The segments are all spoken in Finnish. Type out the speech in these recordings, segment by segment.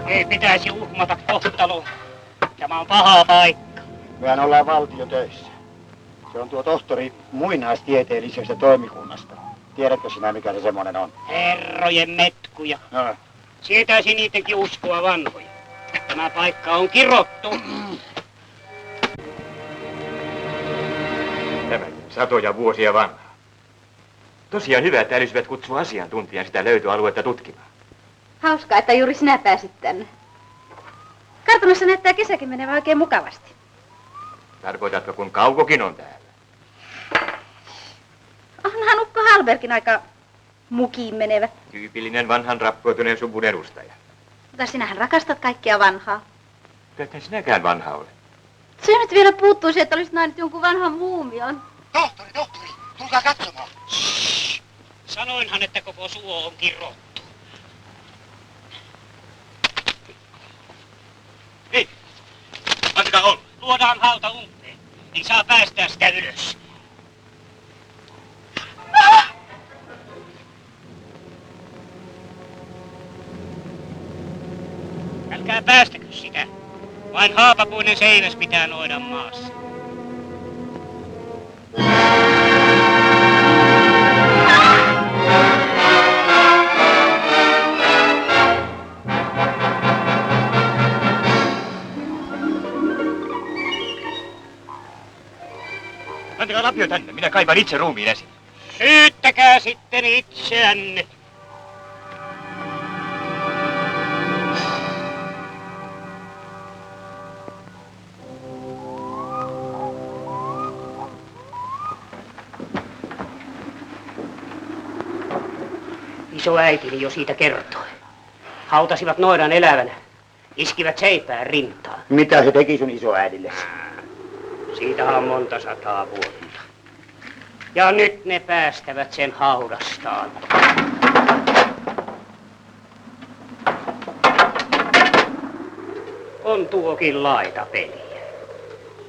Ei pitäisi uhmata kohtaloa. Tämä on paha paikka. Mehän ollaan valtiotöissä. Se on tuo tohtori muinaistieteellisestä toimikunnasta. Tiedätkö sinä, mikä se semmonen on? Herrojen metkuja. No. Sietäisi niidenkin uskoa vanhoja. Tämä paikka on kirottu. Tämäkin satoja vuosia vanha. Tosiaan hyvä, että älyisivät kutsua asiantuntijan sitä löytöaluetta tutkimaan. Hauskaa, että juuri sinä pääsit tänne. Kartanossa näyttää kesäkin menevän oikein mukavasti. Tarkoitatko, kun Kaukokin on täällä? Onhan Ukko Hallbergin aika mukiin menevä. Tyypillinen vanhan rappeutuneen suvun edustaja. Mutta sinähän rakastat kaikkia vanhaa. Ethän sinäkään vanha ole. Se nyt vielä puuttuu se, että olisit nähnyt jonkun vanhan muumion. Tohtori, tulkaa katsomaan. Shhh. Sanoinhan, että koko suo on kirottu. Hei, antakaa olla. Luodaan hauta umpeen. Ei saa päästää sitä ylös. Älkää päästäkö sitä. Vain haapapuinen seiväs pitää noidan maassa. Antakaa lapio tänne, minä kaivan itse ruumiin esiin. Syyttäkää sitten itseänne. Isoäitini jo siitä kertoi. Hautasivat noidan elävänä. Iskivät seipään rintaan. Mitä se teki sun isoäidille? Siitä on monta sataa vuotta. Ja nyt ne päästävät sen haudastaan. On tuokin laitapeliä.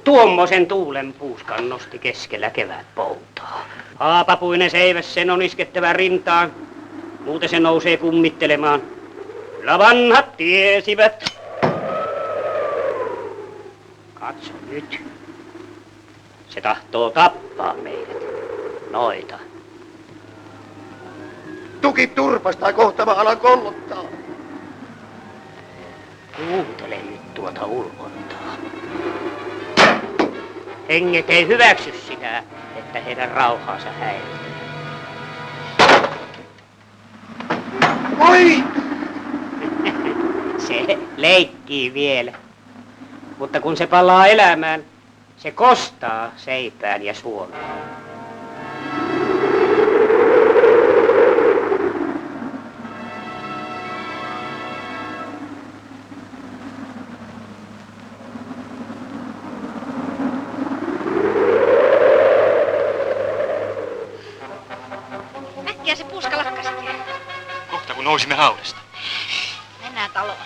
Tuommoisen tuulen puuskan nosti keskellä kevätpoutaa. Haapapuinen seiväs sen on iskettävä rintaan. Muuten se nousee kummittelemaan. Kyllä vanhat tiesivät. Katso nyt. Se tahtoo tappaa meidät. Noita. Tuki turpasta, kohta mä alan kollottaa. Kuuntele nyt tuota ulvontaa. Henget ei hyväksy sitä, että heidän rauhaansa häiritään. Oi! Se leikkii vielä. Mutta kun se palaa elämään, se kostaa seipään ja suolen. Äkkiä se puuska lakkasikin. Kohta kun nousimme haudasta. Mennään taloon.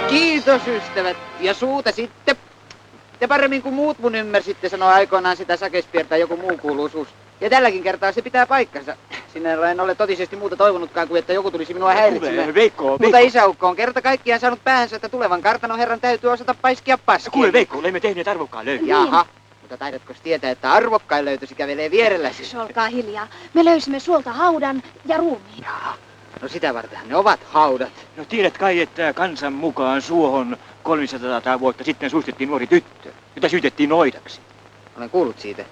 Kiitos ystävät. Ja suuta sitten. Te paremmin kuin muut mun ymmärsitte sanoa aikoinaan sitä Shakespeareta joku muu kuuluisuus. Ja tälläkin kertaa se pitää paikkansa. Sinä en ole totisesti muuta toivonutkaan kuin että joku tulisi minua häiritsemään. Veikko. Mutta isäukko on kerta kaikkiaan saanut päänsä, että tulevan kartanon herran täytyy osata paiskia paskia. Kuule Veikko, olemme tehneet arvokkaan löydön. Jaha. Mutta taidatko tietää, että arvokkain löytösi kävelee vierelläsi? Olkaa hiljaa. Me löysimme suolta haudan ja ruumiin. Jaha. No sitä vartenhan ne ovat haudat. No tiedät kai, että kansan mukaan suohon 300 vuotta sitten suistettiin nuori tyttö, jota syytettiin noidaksi. Olen kuullut siitä.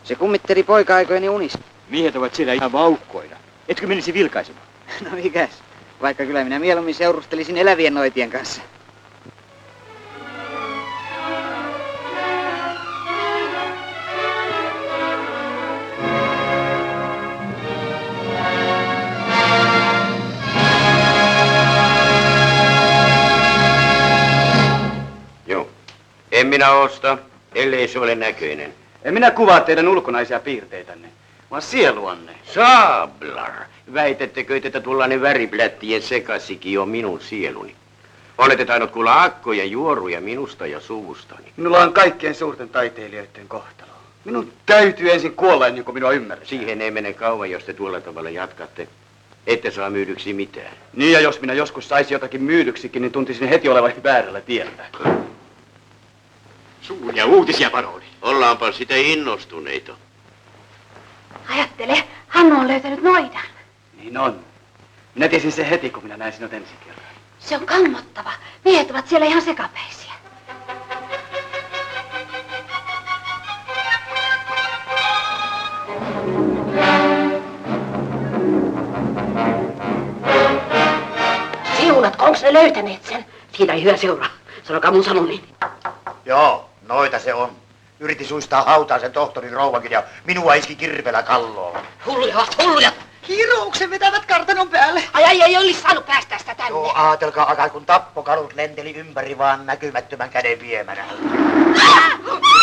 Se kummitteli poika-aikojeni unissa. Miehet ovat siellä ihan vaukkoina. Etkö menisi vilkaisemaan? No mikäs? Vaikka kyllä minä mieluummin seurustelisin elävien noitien kanssa. Joo. En minä osta, ellei se ole näköinen. En minä kuvaa teidän ulkonaisia piirteitänne, vaan sieluanne. Sablar, väitettekö, että tuollainen väriplättien sekasikin on minun sieluni? Olette tainnut kuulla akkoja juoruja minusta ja suvustani. Minulla on kaikkien suurten taiteilijoiden kohtalo. Minun täytyy ensin kuolla ennen kuin minua ymmärrät. Siihen ei mene kauan, jos te tuolla tavalla jatkatte. Ette saa myydyksi mitään. Niin, ja jos minä joskus saisin jotakin myydyksikin, niin tuntisin heti olevani väärällä tiellä. Suuria uutisia, paroni. Ollaanpa sitä innostuneita. Ajattele, Hannu on löytänyt noidan. Niin on. Minä tiesin sen heti, kun minä näin sinut ensi kerran. Se on kammottava. Miehet ovat siellä ihan sekapäisiä. Siunat, onks ne löytäneet sen? Siitä ei hyvä seuraa. Sanokaa mun sanoni. Joo, noita se on. Yritti suistaa hautaan sen tohtorin rouvankin ja minua iski kirveellä kalloon. Hulluja ovat hulluja. Hirouksen vetävät kartanon päälle. Ai, ei olisi saanut päästää sitä tänne. Joo, aatelkaa akai, kun tappokalut lenteli ympäri vaan näkymättömän käden viemänä.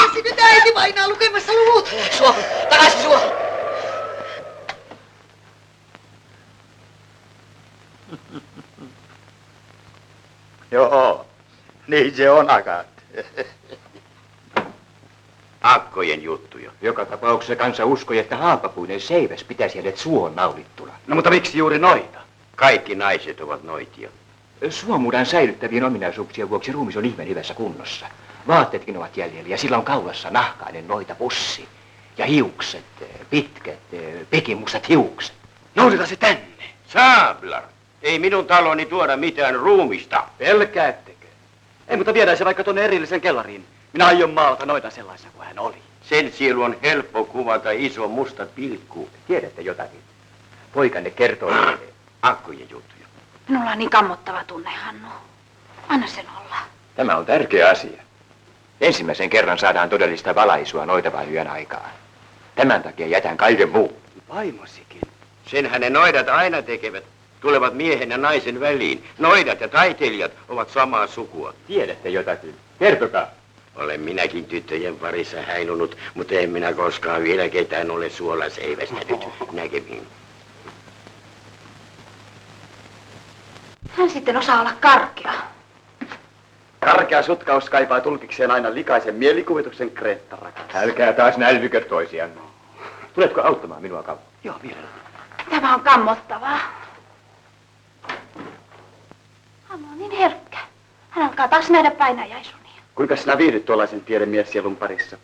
Miksi nyt äiti vainaa lukemassa luvut? Suohon, takaisin suohon. Joo, niin se on akat. Akkojen juttuja. Joka tapauksessa kansa uskoi, että haapapuinen seiväs pitäisi hänet suon naulittuna. No mutta miksi juuri noita? Kaikki naiset ovat noitia. Suomuuden säilyttävien ominaisuuksien vuoksi ruumis on ihmeen hyvässä kunnossa. Vaatteetkin ovat jäljellä ja sillä on kaulassa nahkainen noita pussi. Ja hiukset, pitkät, pekimustat hiukset. Noudita se tänne. Sablar, ei minun taloni tuoda mitään ruumista. Pelkäättekö? Ei, mutta viedään se vaikka tuonne erillisen kellariin. Minä aion maalata noita sellaisena kuin hän oli. Sen sielu on helppo kuvata iso musta pilkku. Tiedätte jotakin? Poikanne kertoo meille Akkojen juttuja. Minulla on niin kammottava tunne, Hannu. Anna sen olla. Tämä on tärkeä asia. Ensimmäisen kerran saadaan todellista valaisua noitavan yön aikaan. Tämän takia jätän kaiken muun. Vaimosikin. Senhän ne noidat aina tekevät. Tulevat miehen ja naisen väliin. Noidat ja taiteilijat ovat samaa sukua. Tiedätte jotakin? Kertokaa. Olen minäkin tyttöjen parissa häilunut, mutta en minä koskaan vielä ketään ole suolla seivästänyt näkemiin. Hän sitten osaa olla karkea. Karkea sutkaus kaipaa tulkikseen aina likaisen mielikuvituksen Kreetta, rakas. Älkää taas nälvikö toisianne. Tuletko auttamaan minua kauan? Joo, vielä. Tämä on kammottavaa. Hannu on niin herkkä. Hän alkaa taas nähdä painajaisunia. Kuinka sinä viihdyt tuollaisen tiedemiessielun parissa?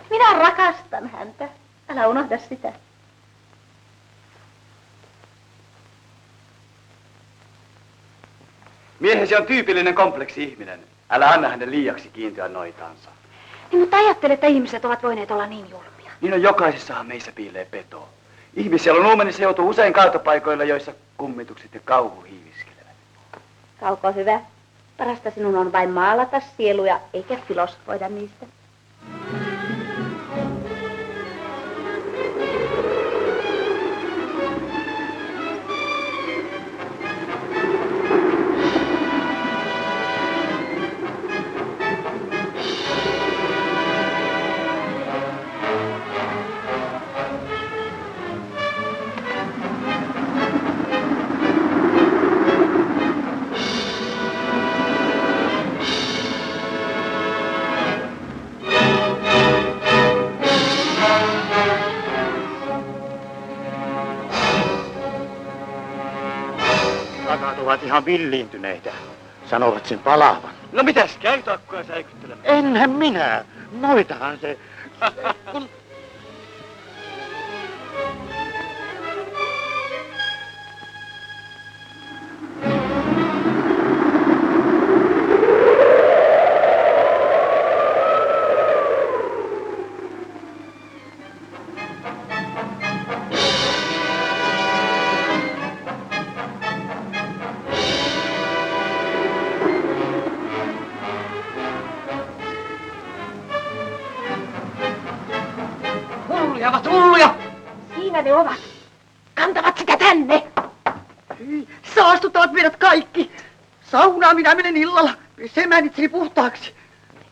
Minä rakastan häntä. Älä unohda sitä. Miehesi on tyypillinen kompleksi-ihminen. Älä anna hänen liiaksi kiintyä noitaansa. Niin, mutta ajattele, että ihmiset ovat voineet olla niin julmia. Niin on jokaisessahan meissä piilee peto. Ihmisielun uumenissa joutuu usein kaatopaikoilla, joissa kummitukset ja kauhu hiiviskelevät. Kauko hyvä. Parasta sinun on vain maalata sieluja, eikä filosofoida niistä. Rakat ovat ihan villiintyneitä. Sanovat sen palaavan. No mitäs käy takkoja säikyttelemään? Enhän minä. Noitahan se. Kun... Hulluja ovat hulluja. Siinä ne ovat. Kantavat sitä tänne. Saastuttavat meidät kaikki. Saunaan minä menen illalla. Pesemään itseni puhtaaksi.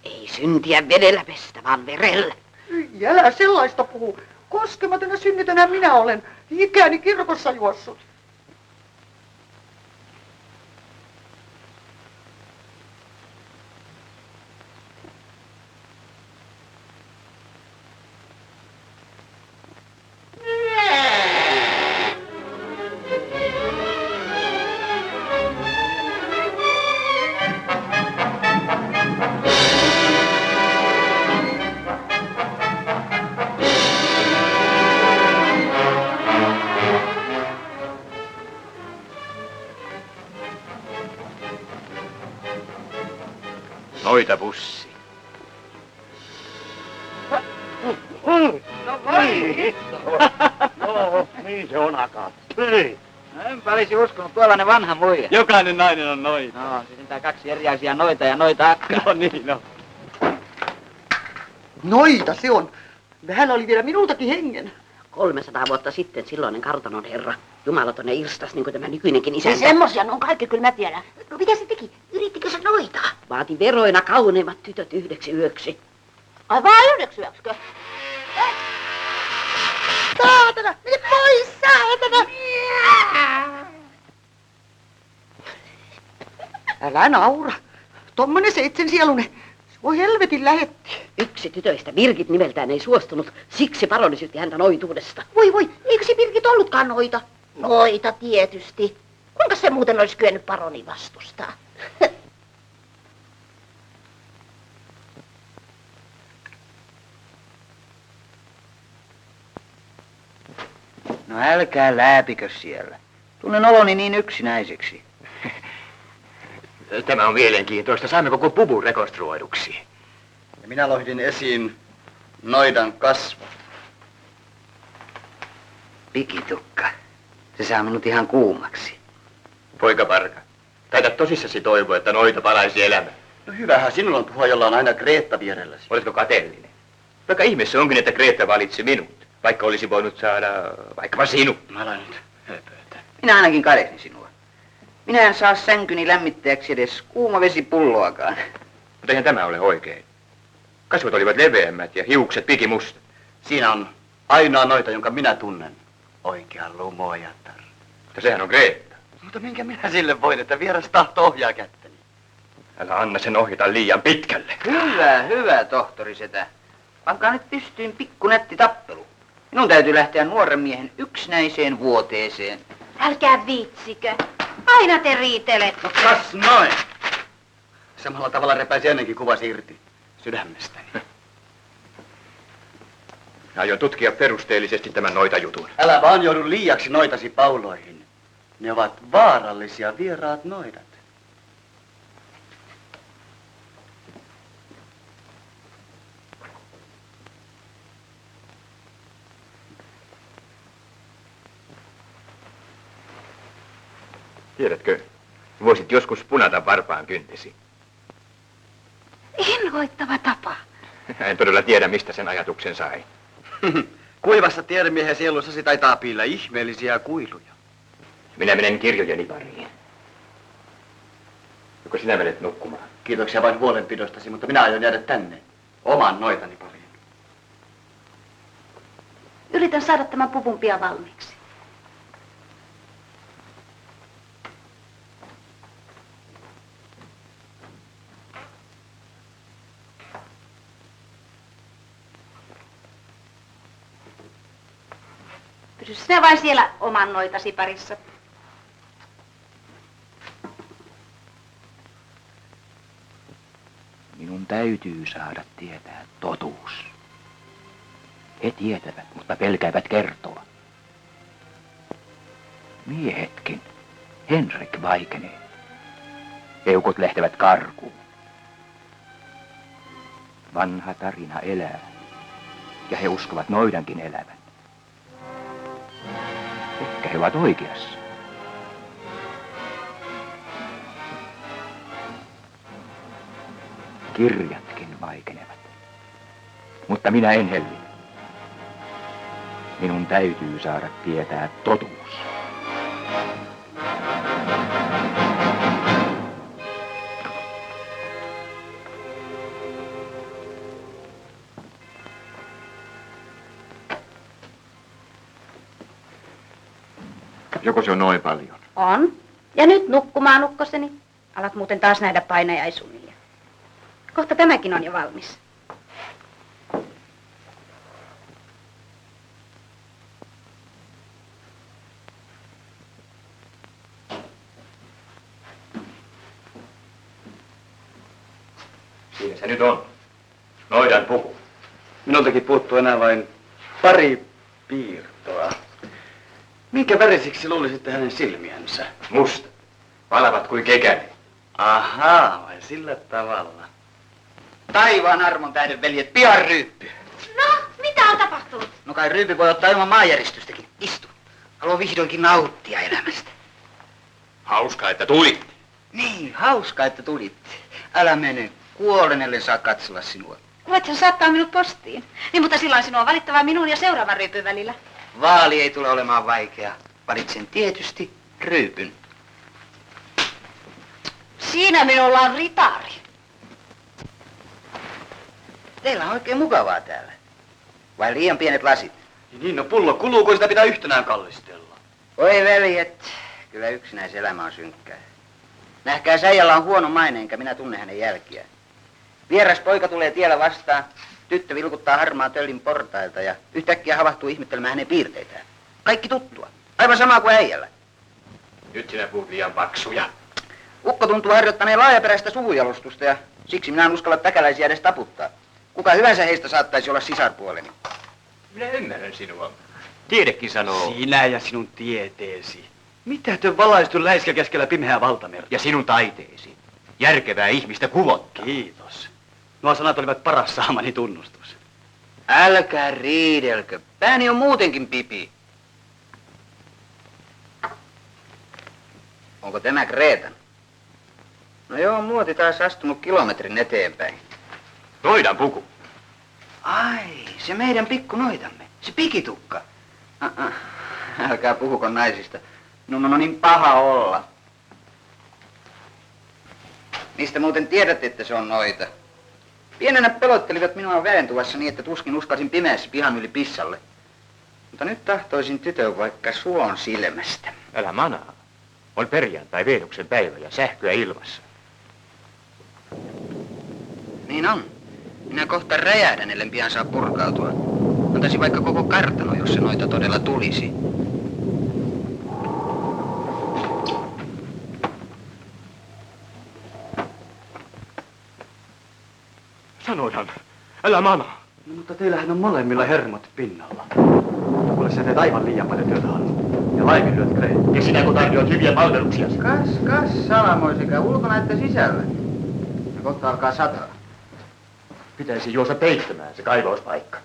Ei syntiä vedellä pestä, vaan verellä. Älä sellaista puhu. Koskematona synnytönä minä olen. Ikäni kirkossa juossut. Noita pussi. No vai! Niin se on akaa. Hei! No enpä olisi uskonut, tuollainen vanha muija. Jokainen nainen on noita. No, se sentään 2 eri asiaa, noita ja noita akkaa. No niin, no. Noita se on. Vähän oli vielä minultakin hengen. 300 vuotta sitten silloinen kartanon herra. Jumalaton ja irstas, niin kuin tämä nykyinenkin isäntä. Semmosia ne on kaikki, kyllä mä tiedän. No mitä se teki? Yrittikö se noita? Vaati veroina kauneimmat tytöt 1 yöksi. Ai vaan 9 yöksikö? Saatana! Mene pois, saatana! Älä naura. Tommonen 7 sielunen. Se on helvetin lähetti. Yksi tytöistä, Birgit nimeltään, ei suostunut. Siksi paroni syytti häntä noituudesta. Voi, eikö se Birgit ollutkaan noita? Noita tietysti. Kuinka se muuten olisi kyennyt paroni vastustaa? No älkää lääpikö siellä. Tunnen oloni niin yksinäiseksi. Tämä on mielenkiintoista. Saamme koko puvun rekonstruoiduksi. Ja minä lohdin esiin noidan kasvot. Pikitukka. Se saa minut ihan kuumaksi. Poika Parka, taitat tosissasi toivoa, että noita palaisi elämään. No hyvähän sinulla on puhua, jolla on aina Kreetta vierelläsi. Oletko kateellinen? Vaikka ihme se onkin, että Kreetta valitsi minut. Vaikka olisi voinut saada vaikkapa sinut. Mä aloin nyt höpötä. Minä ainakin kadehdin sinua. Minä en saa sänkyni lämmittäjäksi edes kuumavesipulloakaan. Mutta eihän tämä ole oikein. Kasvot olivat leveämmät ja hiukset pikimustat. Siinä on ainoa noita, jonka minä tunnen. Oikea lumojatar. Mutta sehän on Kreetta. Mutta minkä minä sille voin, että vieras tahto ohjaa kättäni? Älä anna sen ohjata liian pitkälle. Hyvä, tohtori setä. Pankaa nyt pystyyn pikkunätti tappelu. Minun täytyy lähteä nuoren miehen yksinäiseen vuoteeseen. Älkää viitsikö. Aina te riitelette. No kas noin! Samalla tavalla repäisi ennenkin kuvasi irti sydämestäni. Aion tutkia perusteellisesti tämän noitajutun. Älä vaan joudu liiaksi noitasi pauloihin. Ne ovat vaarallisia vieraat noidat. Tiedätkö, voisit joskus punata varpaan kyntesi. Inhoittava tapa. En todella tiedä, mistä sen ajatuksen sai. Kuivassa tiedemiehen sielussasi taitaa piillä ihmeellisiä kuiluja. Minä menen kirjojeni pariin. Joko sinä menet nukkumaan? Kiitoksia vain huolenpidostasi, mutta minä aion jäädä tänne. Oman noitani pariin. Yritän saada tämän puvun pian valmiiksi. Pysy sinä vain siellä oman noitasi parissa. Minun täytyy saada tietää totuus. He tietävät, mutta pelkäävät kertoa. Miehetkin. Henrik vaikenee. Eukot lähtevät karkuun. Vanha tarina elää. Ja he uskovat noidankin elävän. Ehkä he ovat oikeassa. Kirjatkin vaikenevat. Mutta minä en helli. Minun täytyy saada tietää totuus. Joko se on noin paljon? On. Ja nyt nukkumaan, ukkoseni. Alat muuten taas nähdä painajaisunia. Kohta tämäkin on jo valmis. Siinä se nyt on. Noidan puku. Minultakin puuttuu enää vain pari piirtoa. Minkä värisiksi luulisitte hänen silmiänsä? Musta. Valavat kuin kekäli. Ahaa, vai sillä tavalla. Taivaan armon tähden, veljet, pian Ryyppy. No, mitä on tapahtunut? No kai Ryyppy voi ottaa ilman maanjäristystäkin. Istu. Haluan vihdoinkin nauttia elämästä. Hauska, että tulit. Niin, hauska, että tulit. Älä mene. Kuolen, ellen saa katsella sinua. Voithan saattaa minut postiin. Niin, mutta silloin sinua on valittava minun ja seuraavan Ryypyn välillä. Vaali ei tule olemaan vaikea. Valitsen tietysti Ryypyn. Siinä minulla on ritari. Teillä on oikein mukavaa täällä. Vai liian pienet lasit? Niin, no pullo kuluu, kun sitä pitää yhtenään kallistella. Oi veljet, kyllä yksinäiselämä on synkkää. Nähkää, äijällä on huono maine, enkä minä tunne hänen jälkiään. Vieras poika tulee tiellä vastaan, tyttö vilkuttaa harmaa töllin portailta ja yhtäkkiä havahtuu ihmettelemään hänen piirteitään. Kaikki tuttua, aivan sama kuin äijällä. Nyt sinä puhut liian paksuja. Ukko tuntuu harjoittaneen laajaperäistä suvujalostusta ja siksi minä en uskalla täkäläisiä edes taputtaa. Kuka hyvänsä heistä saattaisi olla sisarpuoleni. Minä ymmärrän sinua. Tiedekin sanoo. Sinä ja sinun tieteesi. Mitätön valaistu läiskä keskellä pimeää valtamerta. Ja sinun taiteesi. Järkevää ihmistä kuvottaa. Kiitos. Nuo sanat olivat paras saamani tunnustus. Älkää riidelkö, pääni on muutenkin pipi. Onko tämä Kreetan? No joo, muoti taas astunut kilometrin eteenpäin. Noidan puku. Ai, se meidän pikkunoitamme, se pikitukka. Älkää puhuko naisista. No niin paha olla. Mistä muuten tiedätte, että se on noita? Pienenä pelottelivat minua väentuvassa niin, että tuskin uskalsin pimeässä pihan yli pissalle. Mutta nyt tahtoisin tytön vaikka suon silmästä. Älä manaa. On perjantai Veenuksen päivä ja sähköä ilmassa. Niin on. Minä kohta räjähdän, ellen pian saa purkautua. Antaisin vaikka koko kartano, jos se noita todella tulisi. Sanoihan, älä manaa. No, mutta teillähän on molemmilla hermot pinnalla. Kuule, sä teet aivan liian paljon työtä, Hannu. Ja laiminlyöt Kreetan. Ja sinä kun tarjoat hyviä palveluksia. Kas, salamo sekä ulkona että sisällä. Ja kohta alkaa sataa. Pitäisi juosta peittämään se kaivauspaikka.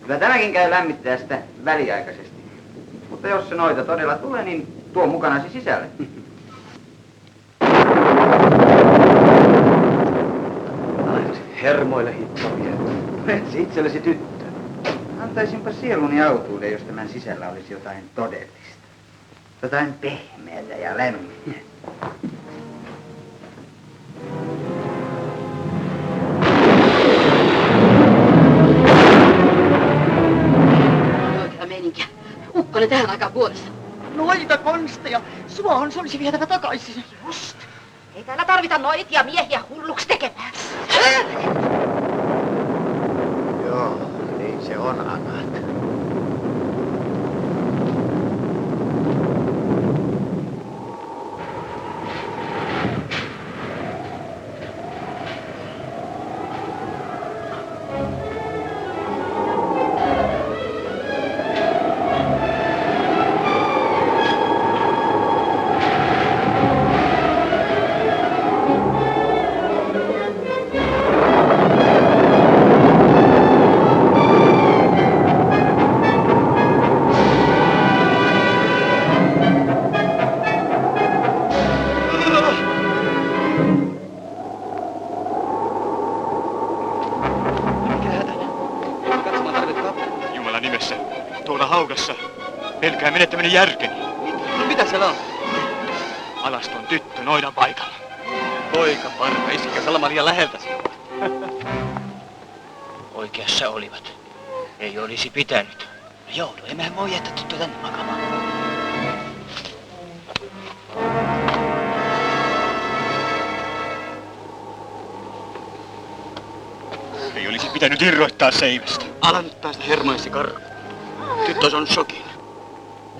Kyllä tämäkin käy lämmittää sitä väliaikaisesti. Mutta jos se noita todella tulee, niin tuo mukanasi sisälle. Hermoille hittavia. Etsi itsellesi tyttö. Antaisinpa sieluni autuuden, jos tämän sisällä olisi jotain todellista. Jotain pehmeätä ja lämmintä. Oikea meininkiä. Ukkonen tähän aikaan vuodessa. Noita konsteja. Suohon se olisi vietävä takaisin. Just. Ei täällä tarvita noitia miehiä hulluksi tekemään. Joo, niin se on, Agat. Pelkää menettäminen järkeni. No mitä siellä on? Alaston tyttö noidan paikalla. Poika parka, iskä Salama liian läheltä sinua. Oikeassa olivat. Ei olisi pitänyt. Joudu, emmehän voi jättää tyttöä tänne makaamaan. Ei olisi pitänyt irroittaa seivästä. Ala nyt päästä hermoisi karkuun. Tyttö on shokin.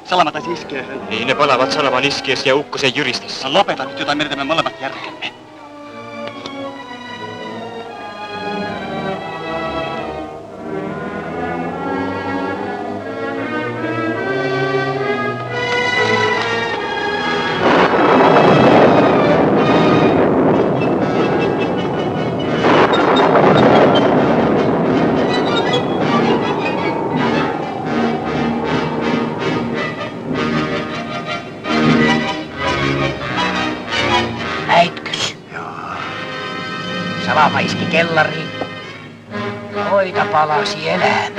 Salama taisi iskeä hänelle. Niin, ne palavat Salaman iskiessä ja ukkosen jyristessä. Lopeta nyt, jotain menetämme molemmat järkemme. Näitkös? Salama iski kellariin. Noita palasi elämään.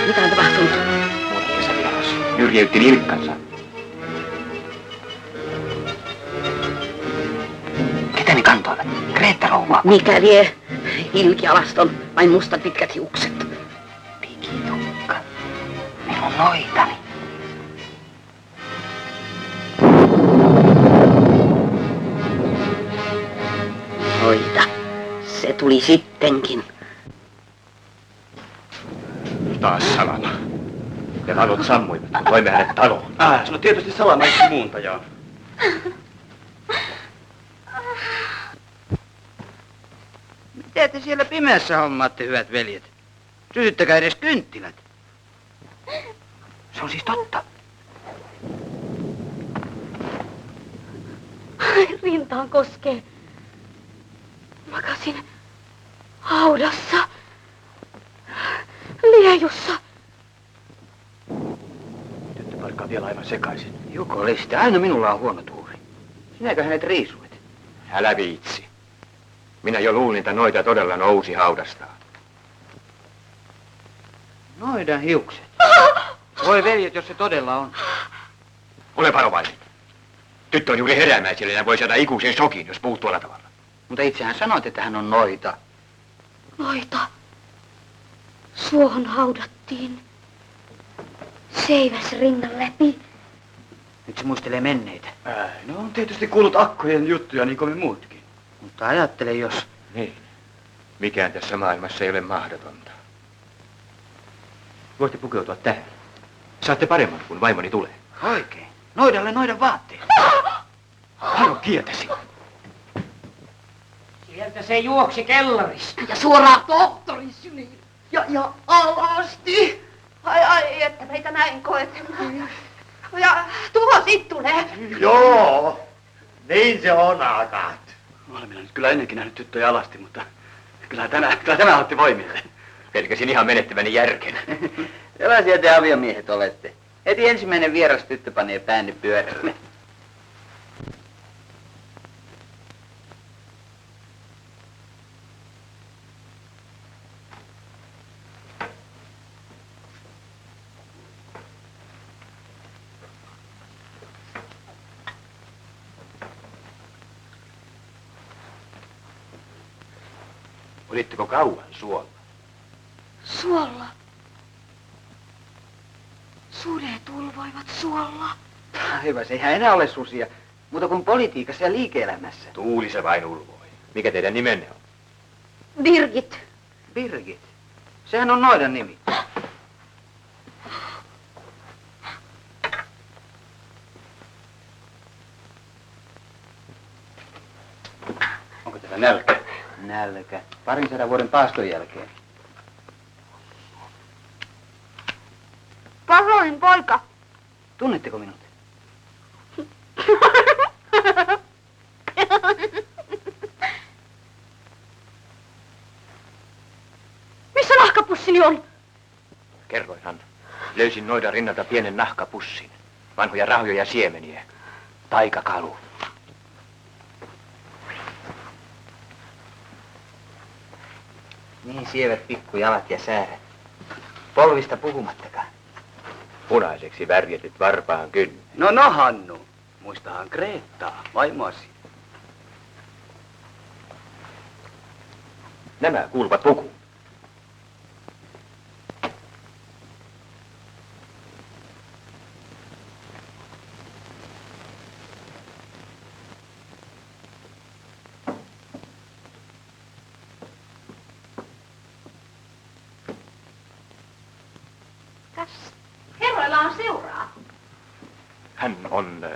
Mitä on tapahtunut? Muuten kesävieras. Nyrjeytti nilkkansa. Ketä ne kantoivat? Kreetta-rouvaa. Mikä lie? Hilkialaston, vain mustat pitkät hiukset. Pikitukka. Minun noitani. Noita. Se tuli sittenkin. Taas Salama. Ne valot sammuivat, kun toimme hänet taloon. No tietysti Salama iski muuntajaa. Mitä te siellä pimeässä hommaatte, hyvät veljet? Sytyttäkää edes kynttilät. Se on siis totta. Rintaan koskee. Makasin haudassa. Liejussa. Tyttö paikkaa vielä aivan sekaisin. Juko Leste, aina minulla on huono tuuri. Sinäkö hänet riisuit? Älä viitsi. Minä jo luulin, että noita todella nousi haudastaan. Noidan hiukset. Voi veljet, jos se todella on. Ole varovainen. Tyttö on juuri heräämäisellä ja voi saada ikuisen shokin, jos puhut tuolla tavalla. Mutta itsehän sanoit, että hän on noita. Noita. Suohon haudattiin. Seiväs rinnan läpi. Nyt se muistelee menneitä. No on tietysti kuullut akkojen juttuja niin kuin me muutkin. Mutta ajattele, jos... Niin. Mikään tässä maailmassa ei ole mahdotonta. Voitte pukeutua tähän. Saatte paremman, kun vaimoni tulee. Oikein. Noidalle noidan vaatteet. Varo kieltäsi. Sieltä se juoksi kellarista. Ja suoraan tohtorin syliin. Ja alasti. Ai, että meitä näin koetellaan. Ja tuho sit tulee. Joo, niin se on, Agat. Olen minä nyt kyllä ennenkin nähnyt tyttöjä alasti, mutta kyllä tämä otti voimille. Pelkäsin ihan menettäväni järken. Sellaisia te aviomiehet olette. Heti ensimmäinen vieras tyttö panee päänne pyörälle. Olitteko kauan suolla? Suolla. Sudet ulvoivat suolla. Hyvä, se eihän enää ole susia, mutta kun politiikassa ja liike-elämässä. Tuuli se vain ulvoi. Mikä teidän nimenne on? Birgit. Birgit. Sehän on noidan nimi. Onko teillä nälkä? Nälkä. 200 vuoden paaston jälkeen. Paroin poika. Tunnetteko minut? Missä nahkapussini on? Kerroinhan. Löysin noidan rinnalta pienen nahkapussin. Vanhoja rahoja ja siemeniä. Taikakalu. Niin sievät pikkujalat ja säärät. Polvista puhumattakaan. Punaiseksi värjätyt varpaan kynnet. No Hannu. Muistahan Kreettaa, vaimoasi. Nämä kuuluvat pukuun. Kas herroilla on seuraa. Hän on...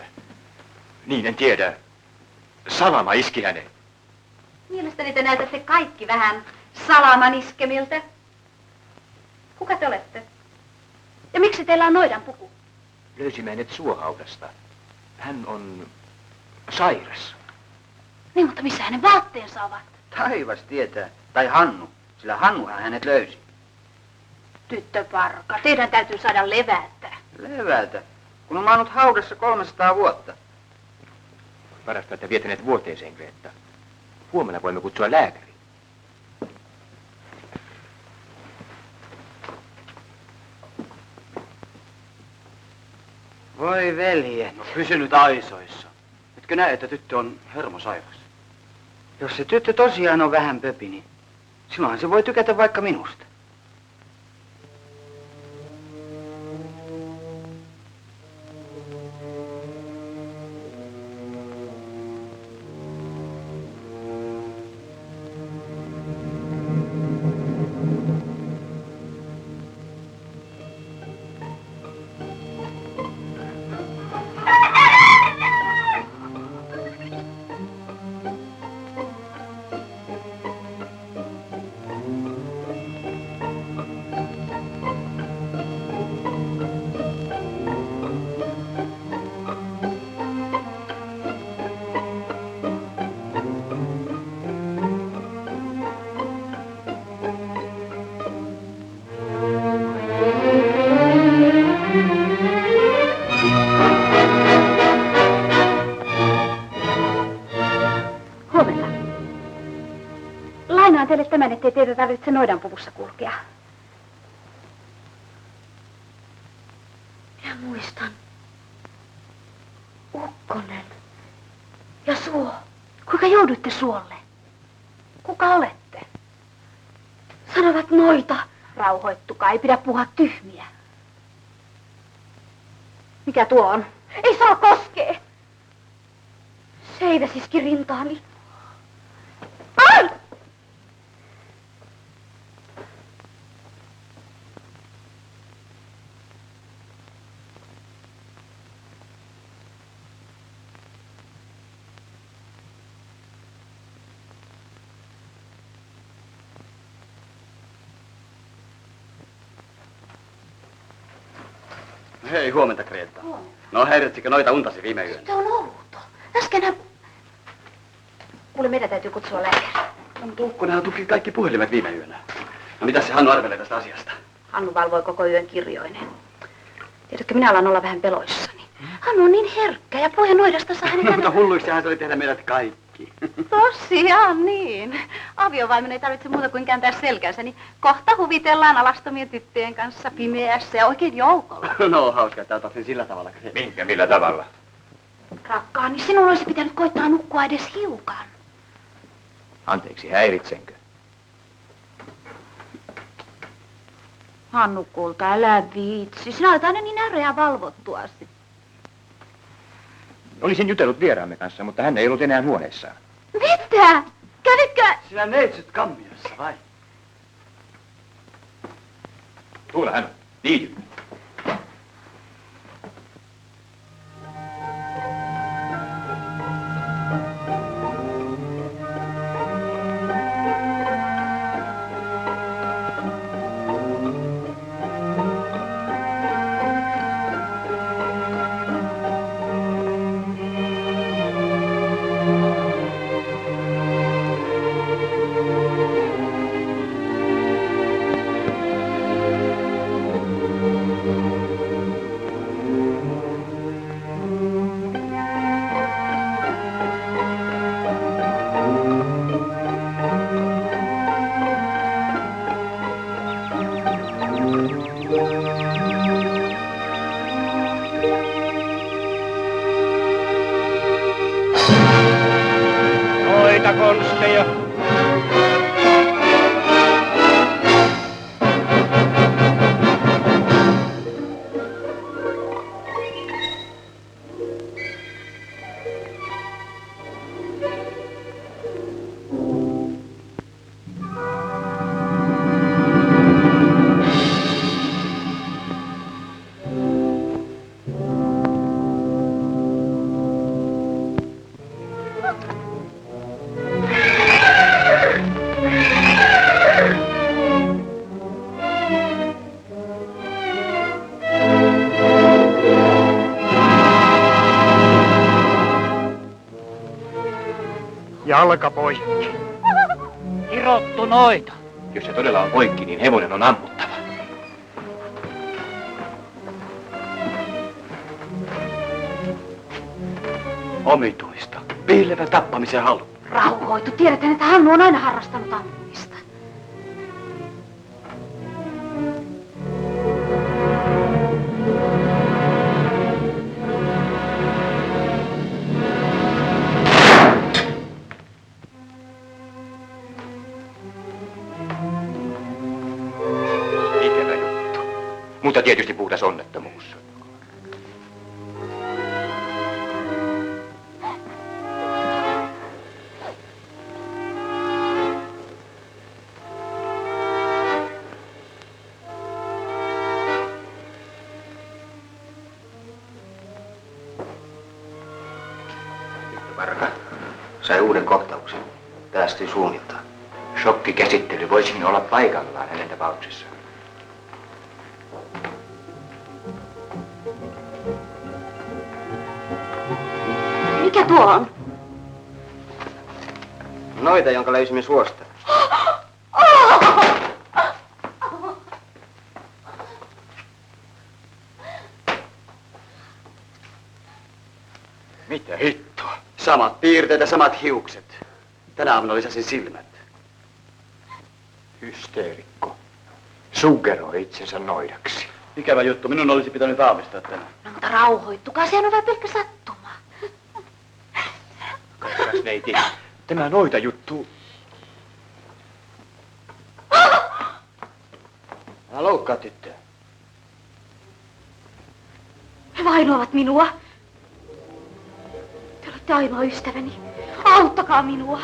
Niin, en tiedä. Salama iski häneen. Mielestäni te näytätte kaikki vähän salamaniskemiltä. Kuka te olette? Ja miksi teillä on noidan puku? Löysimme hänet suohaudasta. Hän on... sairas. Niin, mutta missä hänen vaatteensa ovat? Taivas tietää. Tai Hannu, sillä Hannuhan hänet löysi. Tyttöparka, teidän täytyy saada levätä. Levätä? Kun on maannut haudassa 300 vuotta. Parasta, että viet hänet vuoteeseen, Greta. Huomenna voimme kutsua lääkäri. Voi velje. No pysy nyt aisoissa. Etkö näe, että tyttö on hermosairas? Jos se tyttö tosiaan on vähän pöpi, niin silloinhan se voi tykätä vaikka minusta. Teille tämän, ettei teitä tarvitse noidan puvussa kulkea. Minä muistan. Ukkonen. Ja suo. Kuinka jouduitte suolle? Kuka olette? Sanovat noita. Rauhoittukaa, ei pidä puhua tyhmiä. Mikä tuo on? Ei saa koskea. Seiväs iski rintaani. Ai! Hei, huomenta, Greta. No häiritsikö noita untasi viime yönä? Se on outo. Äskenhän... Kuule, meidän täytyy kutsua lääkäri. No, mutta ukkonenhan tuki kaikki puhelimet viime yönä. No mitäs se Hannu arvelee tästä asiasta? Hannu valvoi koko yön kirjoineen. Tiedätkö, minä alan olla vähän peloissani. Hannu on niin herkkä ja pohjanoidasta saa hänen... Mutta hulluiksihan se oli tehdä meidät kaikki. Tosiaan niin. Aviovaimen ei tarvitse muuta kuin kääntää selkänsä, niin kohta huvitellaan alastomien tyttöjen kanssa pimeässä ja oikein joukolla. No, hauska, että otat sen sillä tavalla, Greta. Minkä, millä tavalla? Rakkaani, sinun olisi pitänyt koittaa nukkua edes hiukan. Anteeksi, häiritsenkö? Hannu, kuulta, älä viitsi. Sinä olet aina niin äreä valvottuasi. Olisin jutellut vieraamme kanssa, mutta hän ei ollut enää huoneessaan. Mitä? Kävitkö? Sinä neitsyt kammiossa, vai? Kuule, hän on. Viidy. Noita konsteja. Jalka poikki. Irottu noita. Jos se todella on poikki, niin hevonen on ammuttava. Omituista. Piilevä tappamisen halu. Rauhoitu. Tiedetään, että Hannu on aina harrastanut ampumista. Ikävä juttu. Mutta tietysti puhdas onnettomuus. Varka sai uuden kohtauksen. Päästyi suunnilta. Shokkikäsittely voisikin olla paikallaan hänen tapauksessaan. Mikä tuo on? Noita, jonka löysimme suosta. Mitä hittoa? Samat piirteet ja samat hiukset. Tänä aamuna lisäsin silmät. Hysteerikko. Suggeroi itsensä noidaksi. Ikävä juttu, minun olisi pitänyt aavistaa tänään. No mutta rauhoittukaa, sehän on vain pelkkä sattuma. Katsokas neiti, tämä noita juttu. Älä loukkaa tyttöä. He vainoavat minua. Te olette ainoa ystäväni. Auttakaa minua.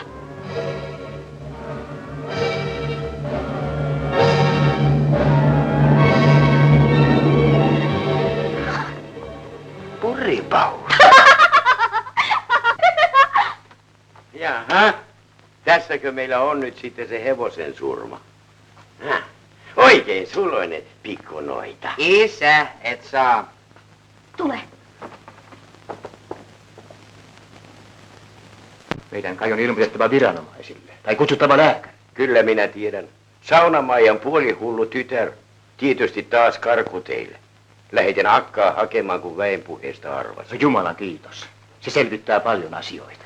Puripau. Jaha, tässäkö meillä on nyt sitten se hevosen surma? Oikein suloinen pikkunoita. Isä, et saa. Tule. Meidän kai on ilmoitettava viranomaisille. Tai kutsuttava lääkäri. Kyllä minä tiedän. Saunamaijan puolihullu tytär. Tietysti taas karku teille. Lähetän akkaa hakemaan, kun väenpuheesta arvasin. No Jumalan kiitos. Se selvittää paljon asioita.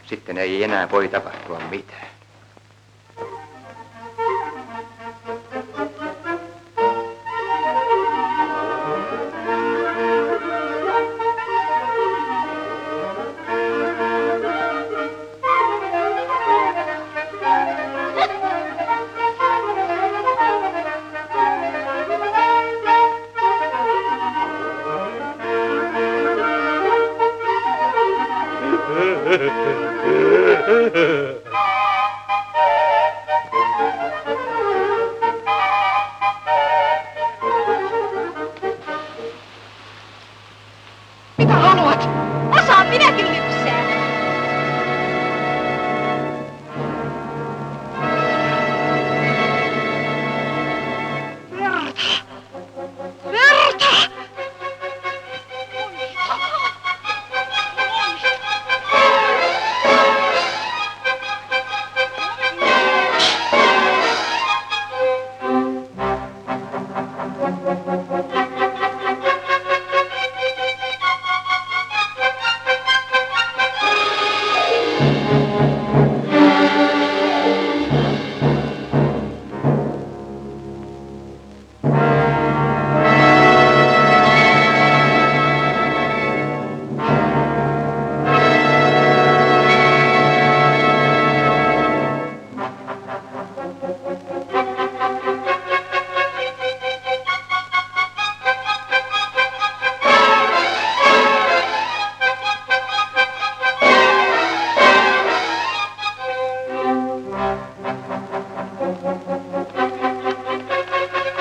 Sitten ei enää voi tapahtua mitään. Mitä haluat? Osaan minäkin lypsää. Verta! Verta!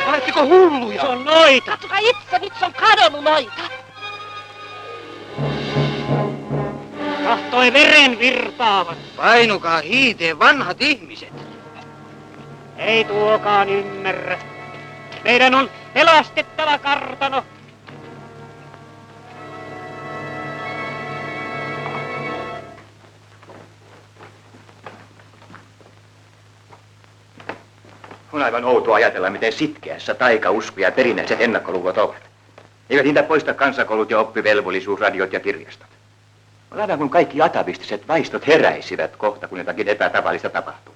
Oletteko hulluja? Se on noita. Katsokaa itse, nyt se on kadonnut noita. Tahtoi veren virtaavat. Painukaa hiiteen, vanhat ihmiset. Ei tuokaan ymmärrä. Meidän on pelastettava kartano. On aivan outoa ajatella, miten sitkeässä taikausko ja perinnäiset ennakkoluvut ovat. Eivät niitä poista kansakoulut ja oppivelvollisuus, radiot ja kirjastot. On aivan kun kaikki atavistiset vaistot heräisivät kohta, kun jotakin epätavallista tapahtuu.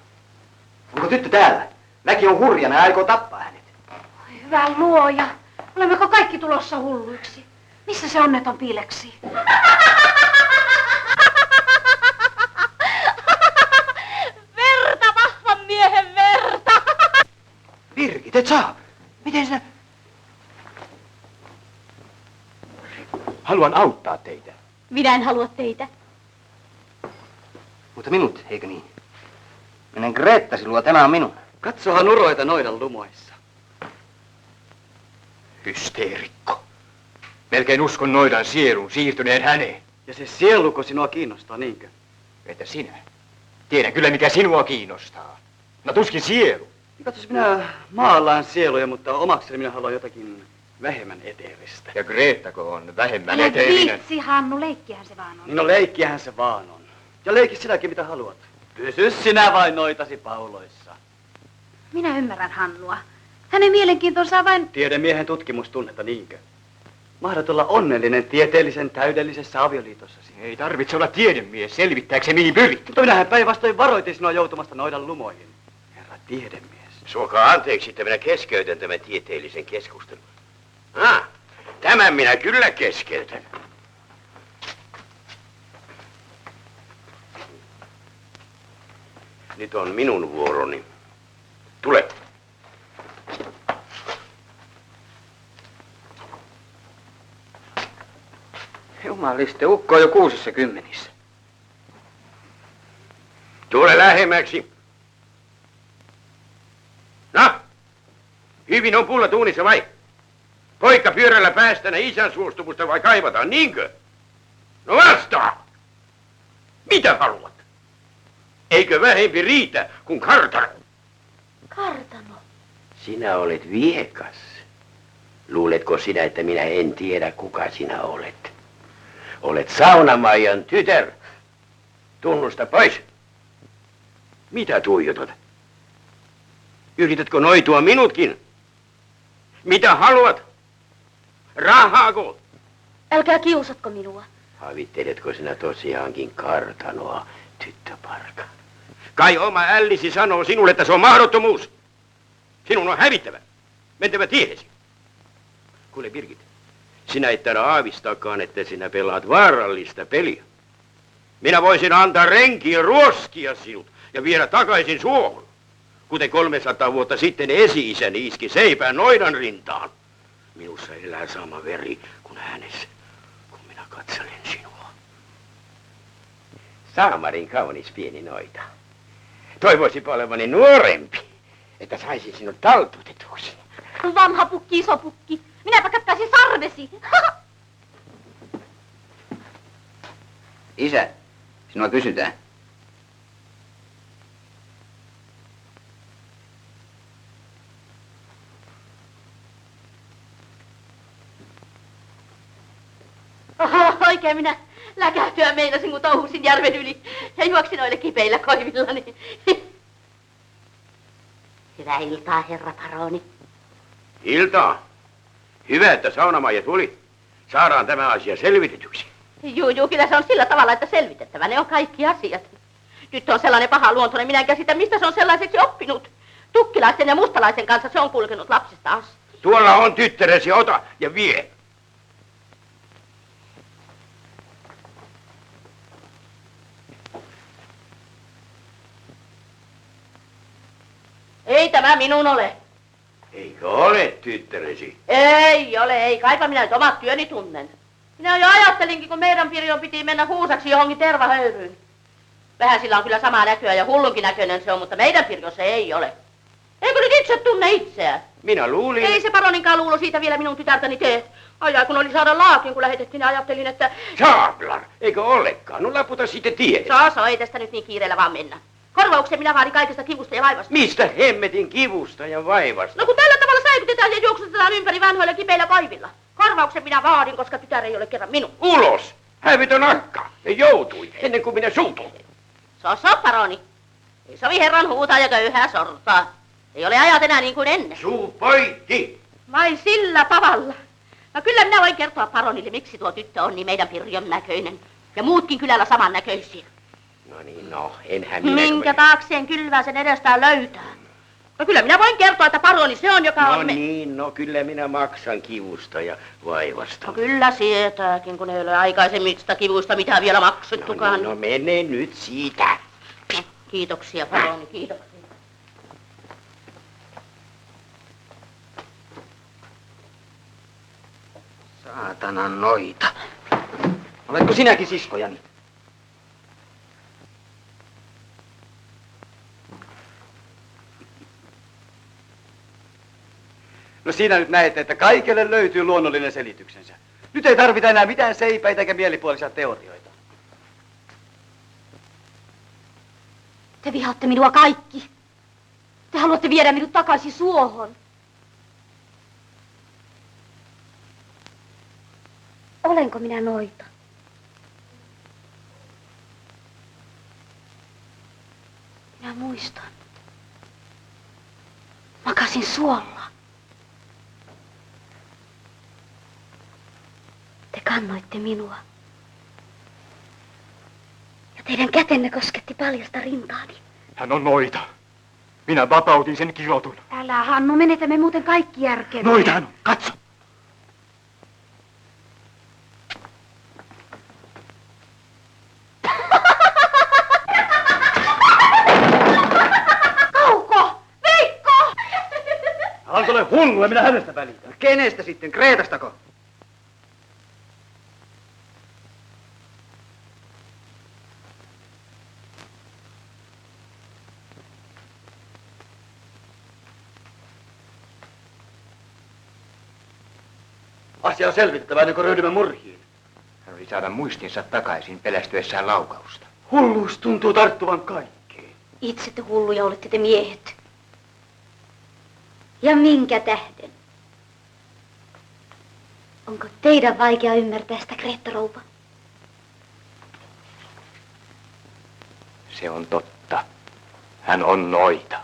Onko tyttö täällä? Väki on hurjana ja aikoo tappaa hänet. Oi, hyvä luoja. Olemmeko kaikki tulossa hulluiksi? Missä se onneton piileksi? Verta, vahvan miehen verta! Birgit, et saa! Miten sinä... Haluan auttaa teitä. Minä en halua teitä. Mutta minut, eikö niin? Menen Greettasi luo, tämä on minun. Katsohan uroita noidan lumoissa. Hysteerikko. Melkein uskon noidan sielun siirtyneen häneen. Ja se sieluko sinua kiinnostaa, niinkö? Että sinä? Tiedän kyllä, mikä sinua kiinnostaa. No tuskin sielu. Katsos, minä maalaan sieluja, mutta omakseni minä haluan jotakin vähemmän eteeristä. Ja Greettako on vähemmän Älä eteerinen? viitsi, Hannu, leikkiähän se vaan on. Niin no leikkiähän se vaan on. Ja leiki sinäkin mitä haluat. Pysy sinä vain noitasi pauloissa. Minä ymmärrän Hannua. Hänen mielenkiintonsa on vain... Tiedemiehen tutkimustunnetta, niinkö? Mahdat olla onnellinen tieteellisen täydellisessä avioliitossasi. Ei tarvitse olla tiedemies selvittääkseen mihin pyrit. Mutta minähän päinvastoin varoitin sinua joutumasta noidan lumoihin. Herra tiedemies. Suokaa anteeksi, että minä keskeytän tämän tieteellisen keskustelun. Tämän minä kyllä keskeytän. Nyt on minun vuoroni. Tule. Jumaliste, ukko on jo 60. Tule lähemmäksi. No, hyvin on pullat uunissa vai? Poika pyörällä päästänä isän suostumusta vai kaivataan, niinkö? No vastaa! Mitä haluat? Eikö vähempi riitä kuin kartano? Kartano. Sinä olet viekas. Luuletko sinä, että minä en tiedä, kuka sinä olet? Olet Saunamaijan tytär. Tunnusta pois. Mitä tuijotat? Yritätkö noitua minutkin? Mitä haluat? Rahaako? Älkää kiusatko minua. Havitteletko sinä tosiaankin kartanoa, tyttöparka? Kai oma ällisi sanoo sinulle, että se on mahdottomuus. Sinun on hävittävä. Mentävä tiehesi. Kuule Birgit, sinä et taida aavistaakaan, että sinä pelaat vaarallista peliä. Minä voisin antaa renkiä ruoskia sinut ja viedä takaisin suohon. Kuten 300 vuotta sitten esi-isäni iski seipään noidan rintaan. Minussa elää sama veri kuin hänessä, kun minä katselen sinua. Saamarin kaunis pieni noita. Toivoisinpa olevani nuorempi, että saisin sinut taltutetuksi. Vanha pukki, iso pukki. Minäpä katkaisin sarvesi. Isä, sinua kysytään. Oikein minä läkähtyä meinasin, kun touhusin järven yli ja juoksin noille kipeillä koivillani. Hyvää iltaa, herra paroni. Iltaa. Hyvä, että Saunamaija tuli. Saadaan tämä asia selvitetyksi. Juu, kyllä se on sillä tavalla, että selvitettävä. Ne on kaikki asiat. Nyt on sellainen paha luontoinen, minä en käsitä, mistä se on sellaiseksi oppinut. Tukkilaisten ja mustalaisen kanssa se on kulkenut lapsesta asti. Tuolla on tyttäresi, ota ja vie. Ei tämä minun ole. Eikö ole tyttäresi? Ei ole, ei. Kaipa minä nyt omat työni tunnen. Minä jo ajattelinkin, kun meidän Pirjon piti mennä huusaksi johonkin tervahöyryyn. Vähän sillä on kyllä samaa näköä ja hullunkin näköinen se on, mutta meidän Pirjo se ei ole. Eikö nyt itse tunne itseään? Minä luulin... Ei se paroninkaan luulo siitä vielä minun tytärtäni tee. Ajaa, kun oli saada laakin, kun lähetettiin, ja ajattelin, että... Saablar, eikö ollenkaan? No laputa sitten tie. Ei tästä nyt niin kiireellä vaan mennä. Korvauksen minä vaadin kaikesta kivusta ja vaivasta. Mistä hemmetin kivusta ja vaivasta? No kun tällä tavalla säikytetään ja juoksutetaan ympäri vanhoilla kipeillä koivilla. Korvauksen minä vaadin, koska tytär ei ole kerran minun. Ulos! Hävytön akka! Ja joutui ennen kuin minä suutun. Paroni. Ei sovi herran huutaa ja köyhää sortaa. Ei ole ajat enää niin kuin ennen. Suu poikki! Vai sillä tavalla? No kyllä minä voin kertoa paronille, miksi tuo tyttö on niin meidän Pirjon näköinen. Ja muutkin kylällä samannäköisiä. No niin, no, enhän minä... Minkä taakseen kylvää sen edestään löytää? No kyllä minä voin kertoa, että paroni se on, joka No on... niin, no kyllä minä maksan kivusta ja vaivasta. No kyllä sietääkin, kun ei ole aikaisemmista kivuista mitään vielä maksettukaan. No mene nyt siitä. Kiitoksia, paroni, kiitoksia. Saatana noita. Oletko sinäkin siskojani? No siinä nyt näette, että kaikelle löytyy luonnollinen selityksensä. Nyt ei tarvita enää mitään seipäitä eikä mielipuolisia teorioita. Te vihaatte minua kaikki. Te haluatte viedä minut takaisin suohon. Olenko minä noita? Minä muistan. Makasin suolla. Te kannoitte minua. Ja teidän kätenne kosketti paljasta rintaani. Hän on noita. Minä vapautin sen kilotun. Älä, Hannu, menetämme muuten kaikki järkemme. Noita hän on, katso. Kauko! Veikko! Alko ole hullu, minä hänestä välitä. Kenestä sitten? Kreetastako? Asia on selvitettävä ennen kuin ryhdymme murhiin. Hän oli saada muistinsa takaisin pelästyessään laukausta. Hulluus tuntuu tarttuvan kaikkeen. Itse te hulluja olette te miehet. Ja minkä tähden? Onko teidän vaikea ymmärtää sitä, Kreetta-rouva? Se on totta. Hän on noita.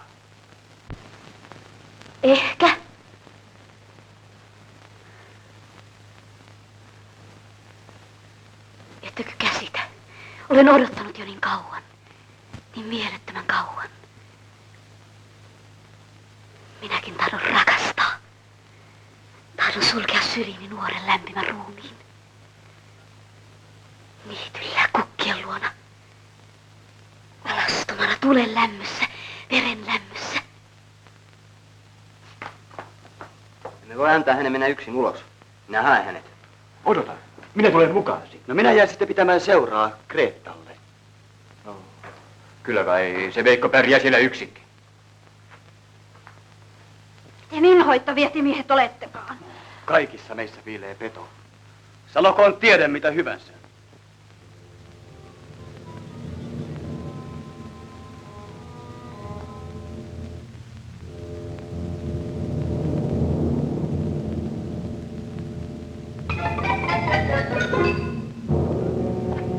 Ehkä. Ettekö käsitä? Olen odottanut jo niin kauan. Niin mielettömän kauan. Minäkin tahdon rakastaa. Tahdon sulkea syliini nuoren lämpimän ruumiin. Niityllä kukkien luona. Alastomana tulen lämmössä, veren lämmössä. Me voi antaa hänen mennä yksin ulos. Minä haen hänet. Odota, minä tulen mukaasi. No minä jään sitten pitämään seuraa Kreettalle. No, kyllä kai se Veikko pärjää siellä yksinkin. Te inhoittavia te miehet olettekaan. Kaikissa meissä piilee peto. Sanokoon tiedä mitä hyvänsä.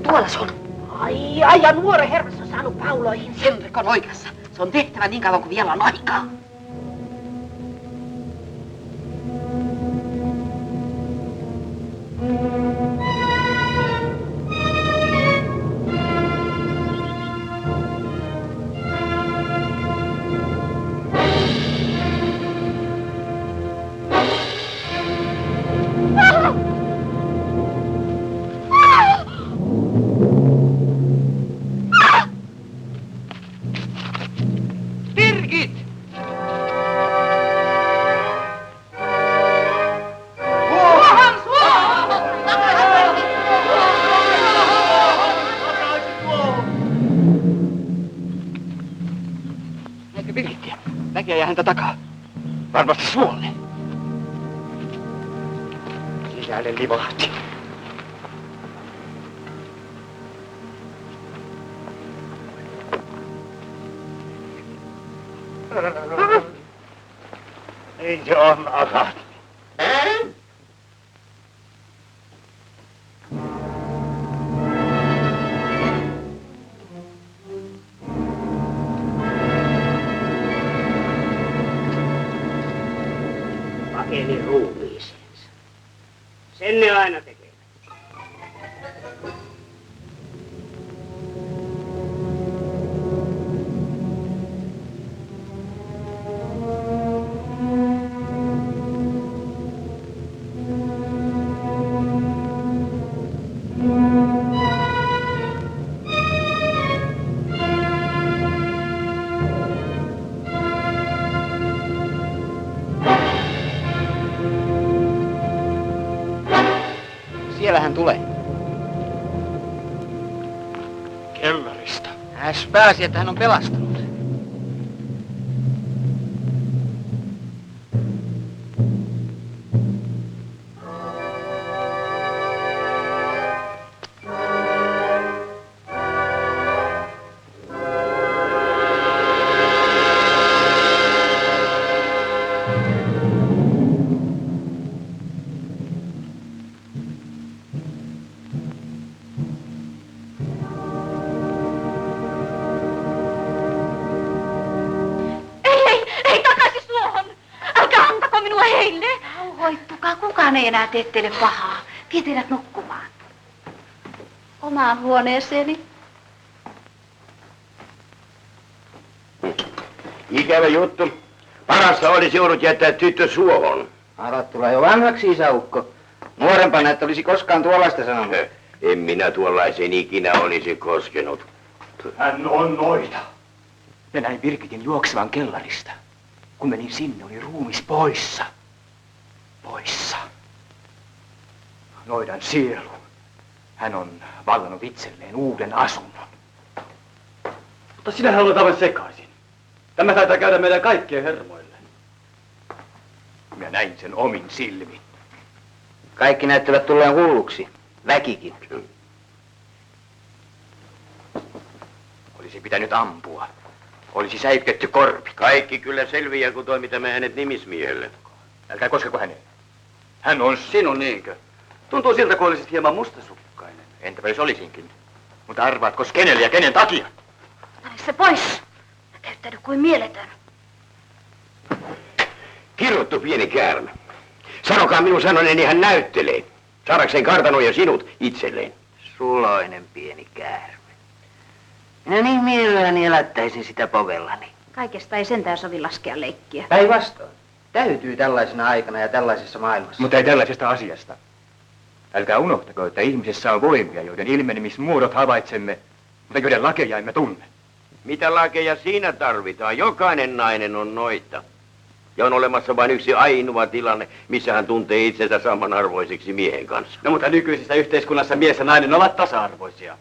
Tuolla se on. Ai, ja nuoren herras on saanut pauloihin. Henrik on oikeassa. Se on tehtävä niin kauan kuin vielä on aikaa. Väkeä jää häntä takaa. Varmasti suolle. Sisälle livahti. Niin se on, Akat. Sen ne aina tekee. Siellä hän tulee. Kellarista. Häs pääsi, että hän on pelastunut. Rauhoittukaa, kukaan ei enää tee teille pahaa. Vie teidät nukkumaan. Omaan huoneeseeni. Ikävä juttu. Parasta olisi joudut jättää tyttö suohon. Alat tulla jo vanhaksi, isäukko. Nuorempana et olisi koskaan tuollaista sanonut. En minä tuollaisen ikinä olisi koskenut. Hän on noita. Ja näin Birgitin juoksevan kellarista. Kun menin sinne, oli ruumis poissa. Poissa. Noidan sielu. Hän on vallannut itselleen uuden asunnon. Mutta sinähän olet aivan sekaisin. Tämä taitaa käydä meidän kaikkien hermoille. Minä näin sen omin silmin. Kaikki näyttävät tulleen hulluksi. Väkikin. Olisi pitänyt ampua. Olisi säikytetty korpi. Kaikki kyllä selviää, kun toimitamme hänet nimismiehelle. Älkää koskeko häneen. Hän on Sinun niinkö? Tuntuu siltä, kun olisit hieman mustasukkainen. Entäpä jos olisinkin? Mutta arvaatko kenelle ja kenen takia? Pane se pois. Ja käyttäydy kuin mieletön. Kirottu pieni käärme. Sanokaa minun sanoneeni hän näyttelee. Saadakseen kartanon ja sinut itselleen. Suloinen pieni käärme. Minä niin mielelläni elättäisin sitä povellani. Kaikesta ei sentään sovi laskea leikkiä. Päinvastoin. Täytyy tällaisena aikana ja tällaisessa maailmassa. Mutta ei tällaisesta asiasta. Älkää unohtako, että ihmisessä on voimia, joiden ilmenemismuodot havaitsemme, mutta joiden lakeja emme tunne. Mitä lakeja siinä tarvitaan? Jokainen nainen on noita. Ja on olemassa vain yksi ainoa tilanne, missä hän tuntee itsensä samanarvoiseksi miehen kanssa. No mutta nykyisessä yhteiskunnassa mies ja nainen ovat tasa-arvoisia.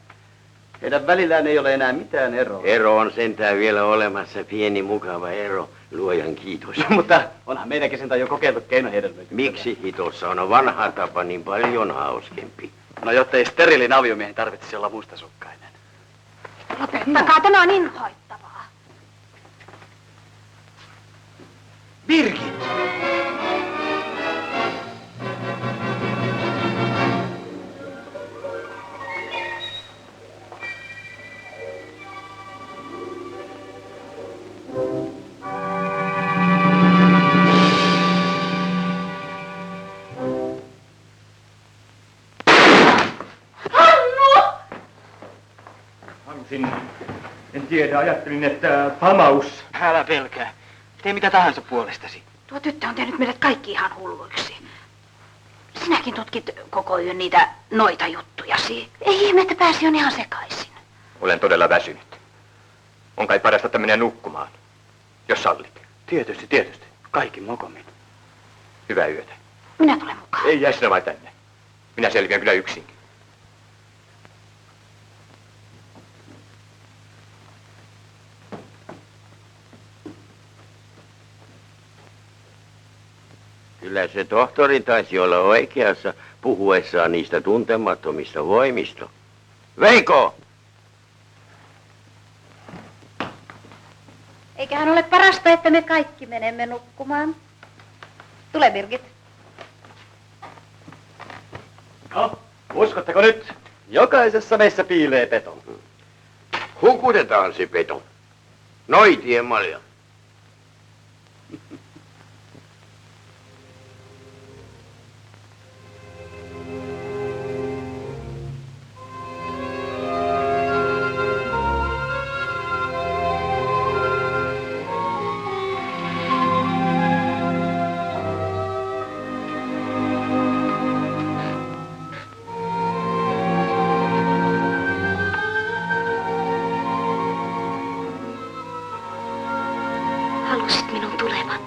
Heidän välillään ei ole enää mitään eroa. Ero on sentään vielä olemassa, pieni mukava ero, luojan kiitos. Mutta onhan meidänkin sentään jo kokeiltu keinohedelmöitä. Miksi hitossa on vanha tapa niin paljon hauskempi? No jottei sterilin aviomiehen tarvitsisi olla mustasukkainen. Lopettakaa, tämä on inhoittavaa. Birgit! En tiedä, ajattelin, että pamaus. Älä pelkää. Tee mitä tahansa puolestasi. Tuo tyttö on tehnyt meidät kaikki ihan hulluiksi. Sinäkin tutkit koko yön niitä noita juttujasi. Ei ihme, että pääsi on ihan sekaisin. Olen todella väsynyt. On kai parasta, että menee nukkumaan, jos sallit. Tietysti, tietysti. Kaikki mokomin. Hyvää yötä. Minä tulen mukaan. Ei jää sinä vai tänne. Minä selviän kyllä yksinkin. Kyllä se tohtori taisi olla oikeassa puhuessaan niistä tuntemattomista voimista. Veiko! Eiköhän ole parasta, että me kaikki menemme nukkumaan. Tule, Birgit. No, uskotteko nyt? Jokaisessa meissä piilee peto. Hukutetaan se peto. Noitien malja. halusit minun tulevan.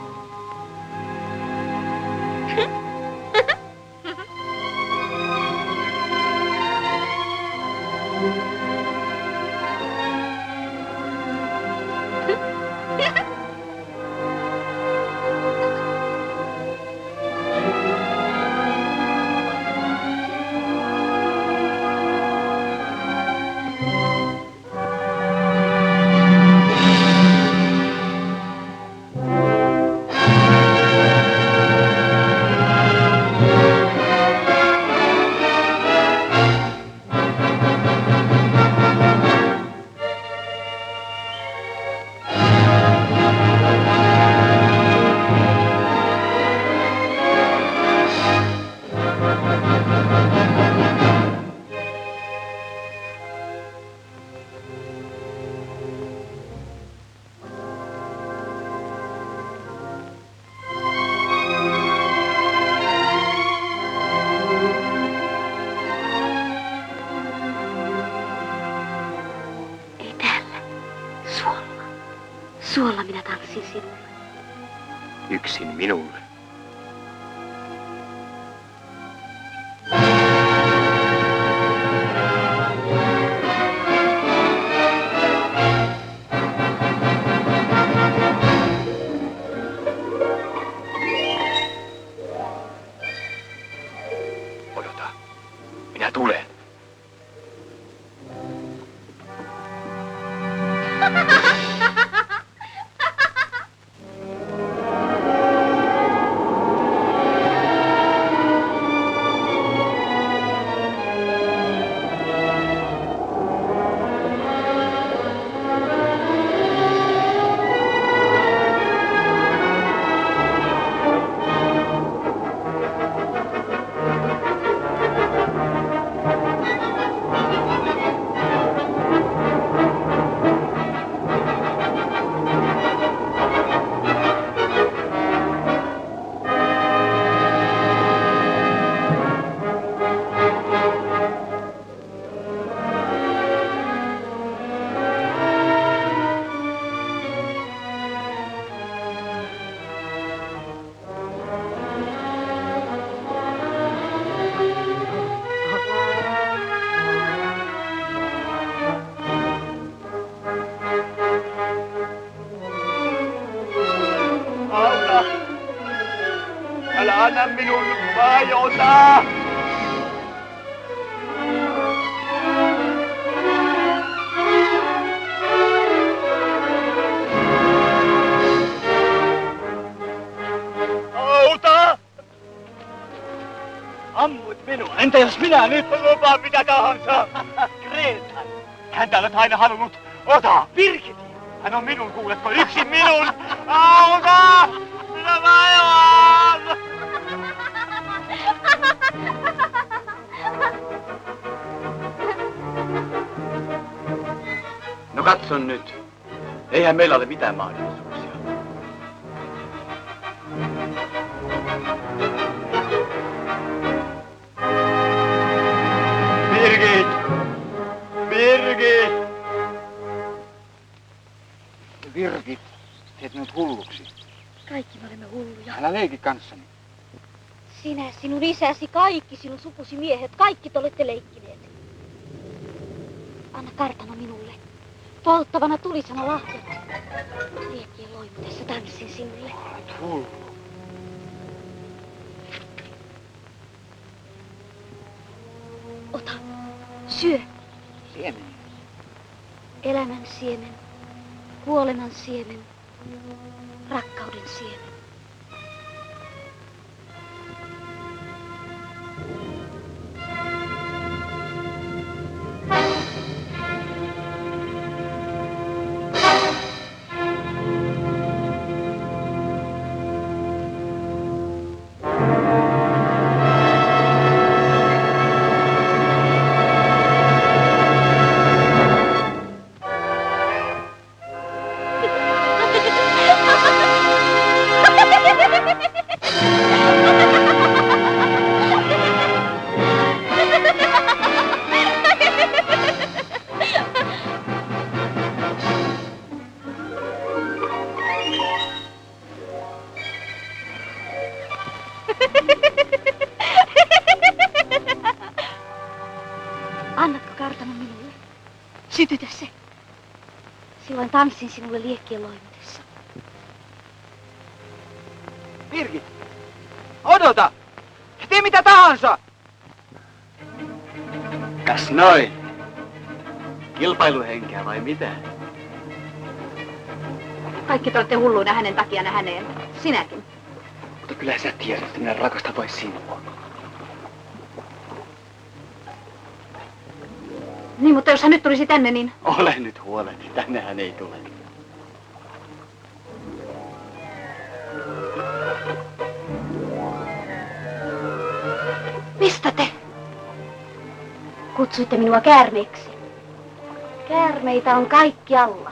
Suolla minä tanssin sinulle. Yksin minulle. Odota. Minä tulen. Älä anna minun vajota! Auta! Ammut minua. Entä jos minä nyt lupaan mitä tahansa? Gretan. Häntä olet aina halunnut. Ota! Birgit! Hän on minun, kuuletko? Yksin minun! Auta! Minä vajoan! No katson nyt. Eihän meillä ole mitään mahdollisuuksia. Birgit! Birgit! Birgit, teet minut hulluksi. Kaikki me olemme hulluja. Älä leiki kanssani. Sinä, sinun isäsi, kaikki sinun sukusi miehet, kaikki te olette leikkineet. Anna kartano minulle. Polttavana tulisena lahjat. Liekkien loimutessa tanssin sinulle. Olet hullu. Ota, syö. Siemeni. Elämän siemen, kuoleman siemen, rakkauden siemen. Silloin tanssin sinulle liekkien loimitessa. Birgit! Odota! Tee mitä tahansa! Kas noin. Kilpailuhenkeä vai mitä? Kaikki te olette hulluina hänen takiaan häneen. Sinäkin. Mutta kyllä sä tiedät, että minä rakastan vain sinua. Niin, mutta jos hän nyt tulisi tänne, niin... Ole nyt huoleti, tänne hän ei tule. Mistä te? Kutsuitte minua käärmeeksi. Käärmeitä on kaikkialla.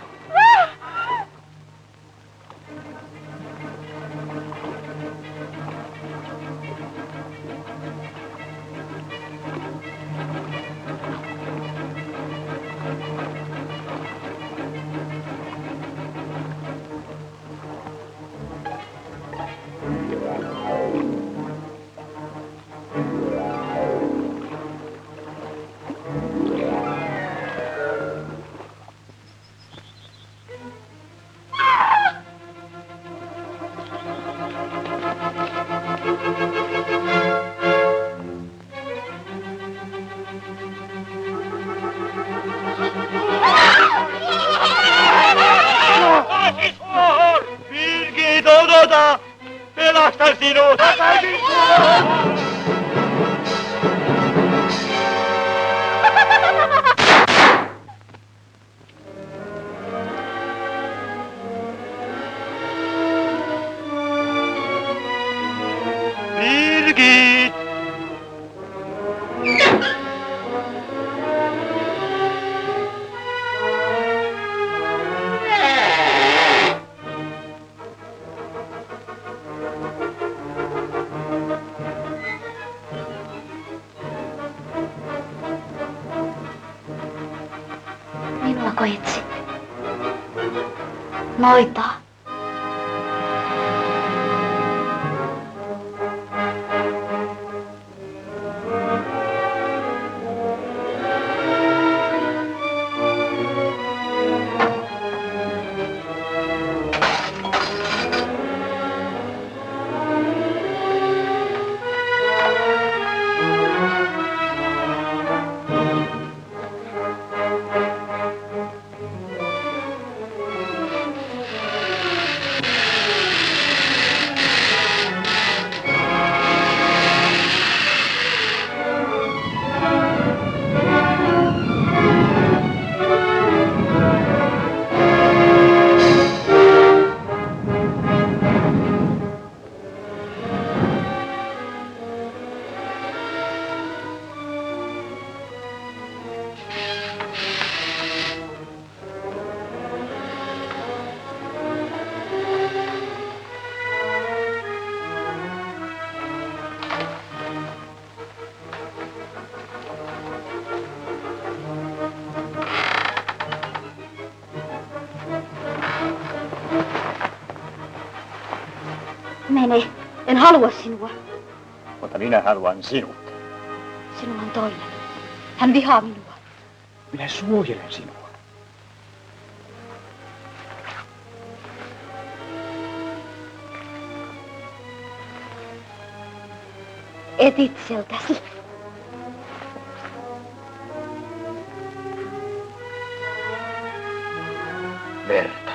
Birgit, odota! Pelastan sinut! Birgit! Minuako etsit? Noita. Mene. En halua sinua. Mutta minä haluan sinut. Sinulla on toinen. Hän vihaa minua. Minä suojelen sinua. Et itseltäsi. Verta.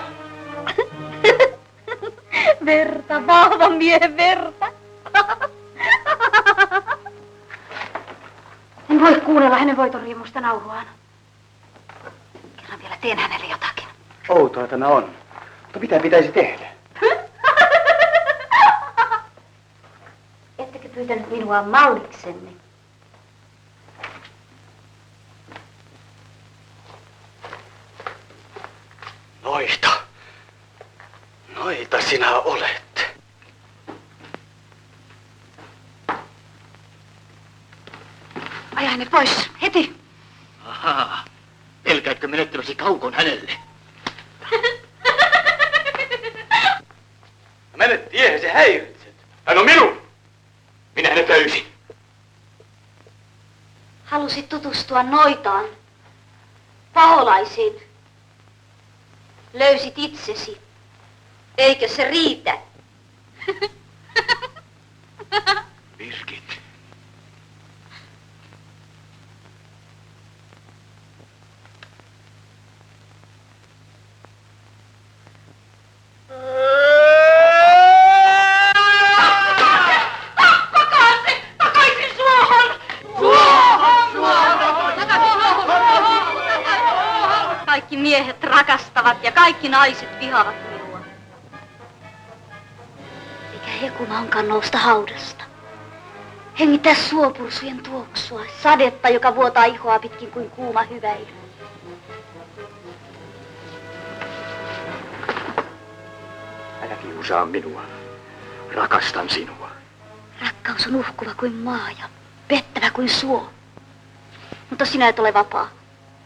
Verta, vahvan miehen verta. En voi kuunnella hänen voitonriemusta nauruaan. Kerran vielä teen hänelle jotakin. Outoa tämä on. Mutta mitä pitäisi tehdä? Ettekö pyytänyt minua malliksenne? Noita. Noita sinä olet. Aja hänet pois, heti. Ahaa. Pelkäätkö menettäväsi Kaukon hänelle? Mene tiehen, se häiritset. Hän on minun! Minä hänet löysin. Halusit tutustua noitaan. Paholaisiin. Löysit itsesi. Eikö se riitä? Birgit. Takaisin suohon! Kaikki miehet rakastavat ja kaikki naiset vihaavat minua. Eikä hekumaankaan nousta haudasta. Hengittää suopursujen tuoksua, sadetta, joka vuotaa ihoa pitkin kuin kuuma hyväily. Älä kiusaa minua. Rakastan sinua. Rakkaus on uhkuva kuin maa ja pettävä kuin suo. Mutta sinä et ole vapaa.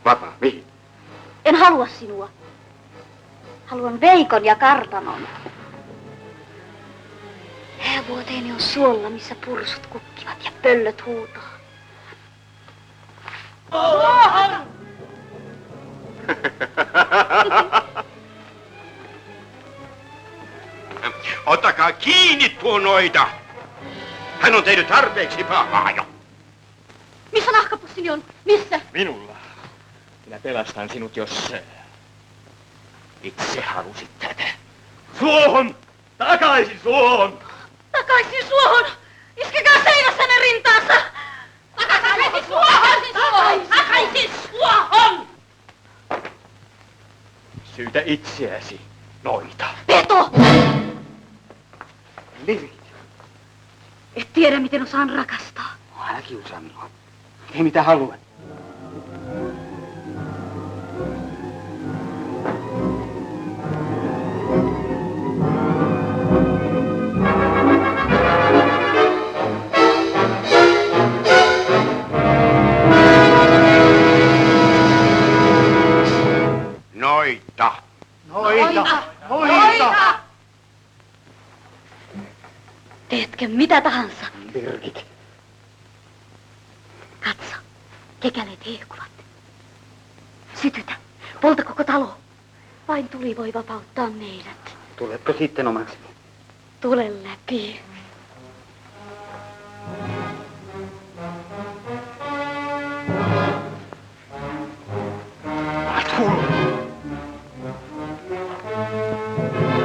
Vapaa, mihin? En halua sinua. Haluan Veikon ja kartanon. Häävuoteeni on suolla, missä pursut kukkivat ja pöllöt huutaa. Ottakaa kiinni tuo noita! Hän on tehnyt tarpeeksi pahaa jo. Missä nahkapussini on? Missä? Minulla. Minä pelastan sinut, jos itse halusit tätä. Suohon! Takaisin suohon! Takaisin suohon! Iskekää seinässä hänen rintaansa! Takaisin suohon! Takaisin suohon! Syytä itseäsi, noita. Peto! Birgit. Et tiedä, miten osaan rakastaa. Älä kiusaa minua. Tee mitä haluat. Noita! Noita! Noita! Teetkö mitä tahansa? Birgit. Katso, kekäleet hehkuvat. Sytytä, polta koko talo. Vain tuli voi vapauttaa meidät. Tuletko sitten omaksi? Tule läpi.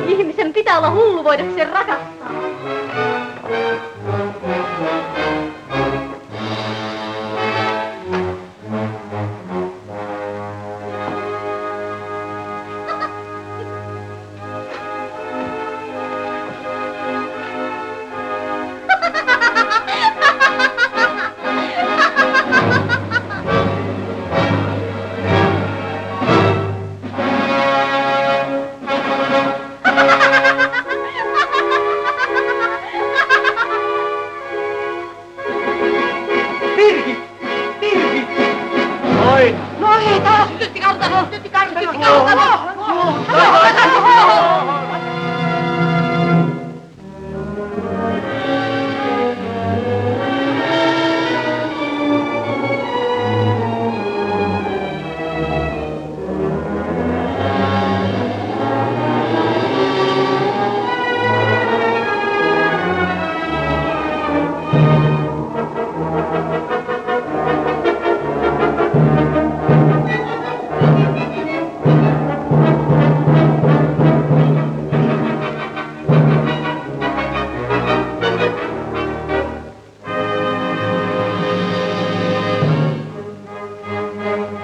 Ihmisen pitää olla hullu voidakseen rakastaa.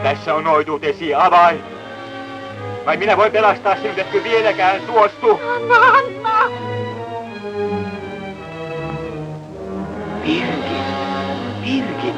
Tässä on noituutesi avain. Vai minä voin pelastaa sinut, etkö vieläkään suostu? Anna! Birgit. Birgit.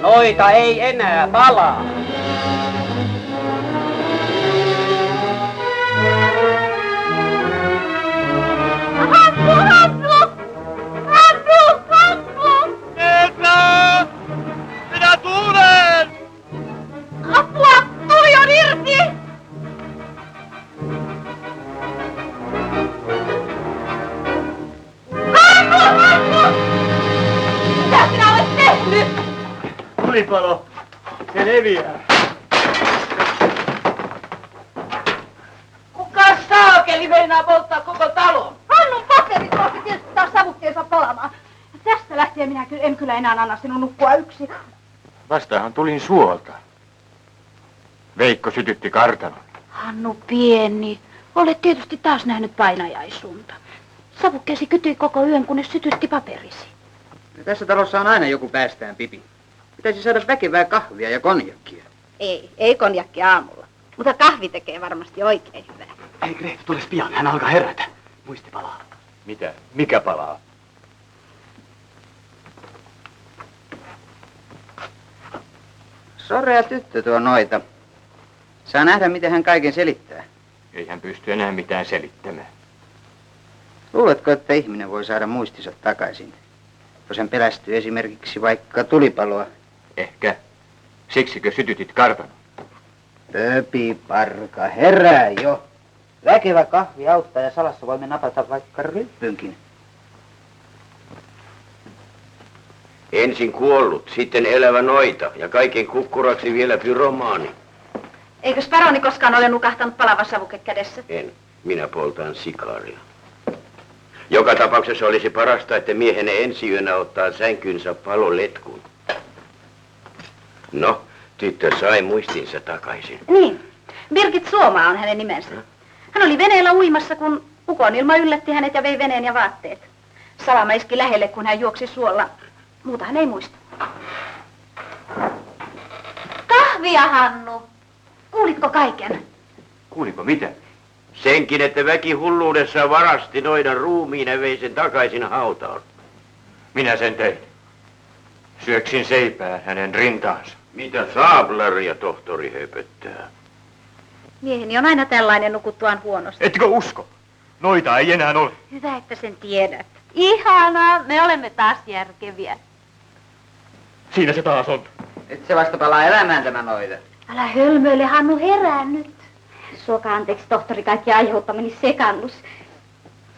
Noita ei enää palaa. Petra! Minä tulen! Apua! Tuli on irti! Mitä sinä olet tehnyt? Tulipalo! Se leviää. Kuka saakeli meinaa polttaa koko talon? Hannun paperit rupesi tietysti taas savukkeensa palamaan. Tästä lähtien minä en kyllä enää anna sinun nukkua yksin. Vastahan tulin suolta. Veikko sytytti kartanon. Hannu pieni, olet tietysti taas nähnyt painajaisunta. Savukkeesi kytyi koko yön, kunnes sytytti paperisi. Ja tässä talossa on aina joku päästään pipi. Pitäisi saada väkevää kahvia ja konjakkia. Ei konjakki aamulla. Mutta kahvi tekee varmasti oikein hyvää. Hei Grete, tules pian. Hän alkaa herätä. Muisti palaa. Mitä? Mikä palaa? Sorea tyttö tuo Noita. Saa nähdä, miten hän kaiken selittää. Ei hän pysty enää mitään selittämään. Luuletko, että ihminen voi saada muistinsa takaisin? Jos hän pelästyy esimerkiksi vaikka tulipaloa. Ehkä. Siksikö sytytit kartanon? Töpi parka, herää jo. Väkevä kahvi auttaa ja salassa voimme napata vaikka ryppynkin. Ensin kuollut, sitten elävä Noita ja kaiken kukkuraksi vielä pyromaani. Eikös paroni koskaan ole nukahtanut palava savuke kädessä? En. Minä poltan sikaaria. Joka tapauksessa olisi parasta, että miehenne ensi yönä ottaa sänkynsä paloletkun. No, tyttö sai muistinsa takaisin. Niin. Birgit Suomaa on hänen nimensä. Hän oli veneellä uimassa, kun ukonilma yllätti hänet ja vei veneen ja vaatteet. Salama iski lähelle, kun hän juoksi suolla. Muuta hän ei muista. Kahvia, Hannu! Kuulitko kaiken? Kuuliko mitä? Senkin, että väki hulluudessa varasti Noidan ruumiin ja vei sen takaisin hautaan. Minä sen tein. Syöksin seipää hänen rintaansa. Mitä saablaria tohtori höpöttää? Mieheni on aina tällainen nukuttuaan huonosti. Etkö usko? Noita ei enää ole. Hyvä, että sen tiedät. Ihanaa, me olemme taas järkeviä. Siinä se taas on. Et se vasta palaa elämään tämä Noita. Älä hölmöile, Hannu, herää nyt. Suokaa anteeksi, tohtori, kaikki aiheuttamani sekannus.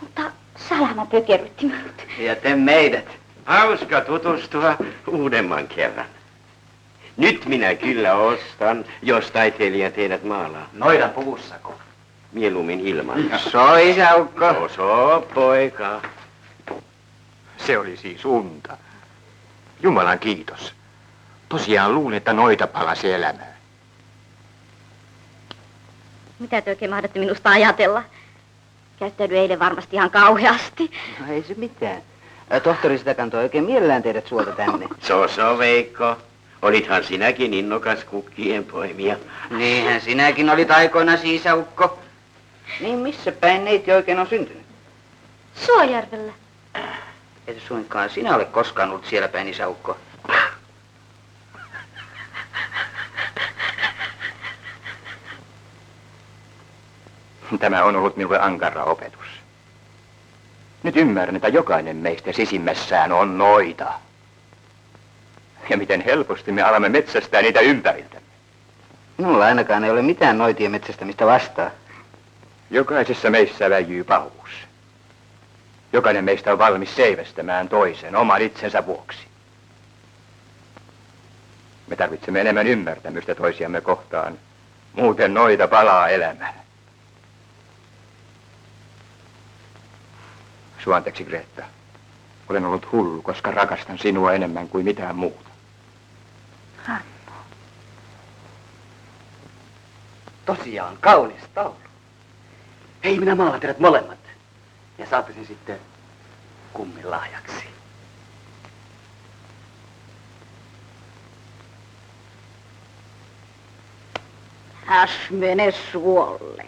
Mutta Salama pökerrytti minut. Ja te meidät. Hauska tutustua uudemman kerran. Nyt minä kyllä ostan, jos taiteilija teidät maalaa. Noidan puvussako? Mieluummin ilman. Soi, isäukko. Oso, poika. Se oli siis unta. Jumalan kiitos. Tosiaan luulin, että Noita palasi elämään. Mitä te oikein mahdatte minusta ajatella? Käyttäydyin eilen varmasti ihan kauheasti. No ei se mitään. Tohtori sitä kantoi oikein mielellään teidät suolta tänne. Soso, Veikko. Olithan sinäkin innokas kukkien poimija. Niinhän sinäkin olit aikoinaan, isäukko. Niin missä päin neiti oikein on syntynyt? Suojärvellä. Et suinkaan sinä ole koskaan ollut siellä päin, isäukko. Tämä on ollut minulle ankara opetus. Nyt ymmärrän, että jokainen meistä sisimmässään on Noita. Ja miten helposti me alamme metsästää niitä ympäriltämme. Minulla ainakaan ei ole mitään noitien metsästämistä vastaan. Jokaisessa meissä väijyy pahuus. Jokainen meistä on valmis seivästämään toisen oman itsensä vuoksi. Me tarvitsemme enemmän ymmärtämystä toisiamme kohtaan. Muuten Noita palaa elämään. Sua anteeksi, Greta. Olen ollut hullu, koska rakastan sinua enemmän kuin mitään muuta. Hannu. Tosiaan, kaunis taulu. Hei, minä maalan teidät molemmat. Ja saatte sen sitten kummin lahjaksi. Äs mene suolle.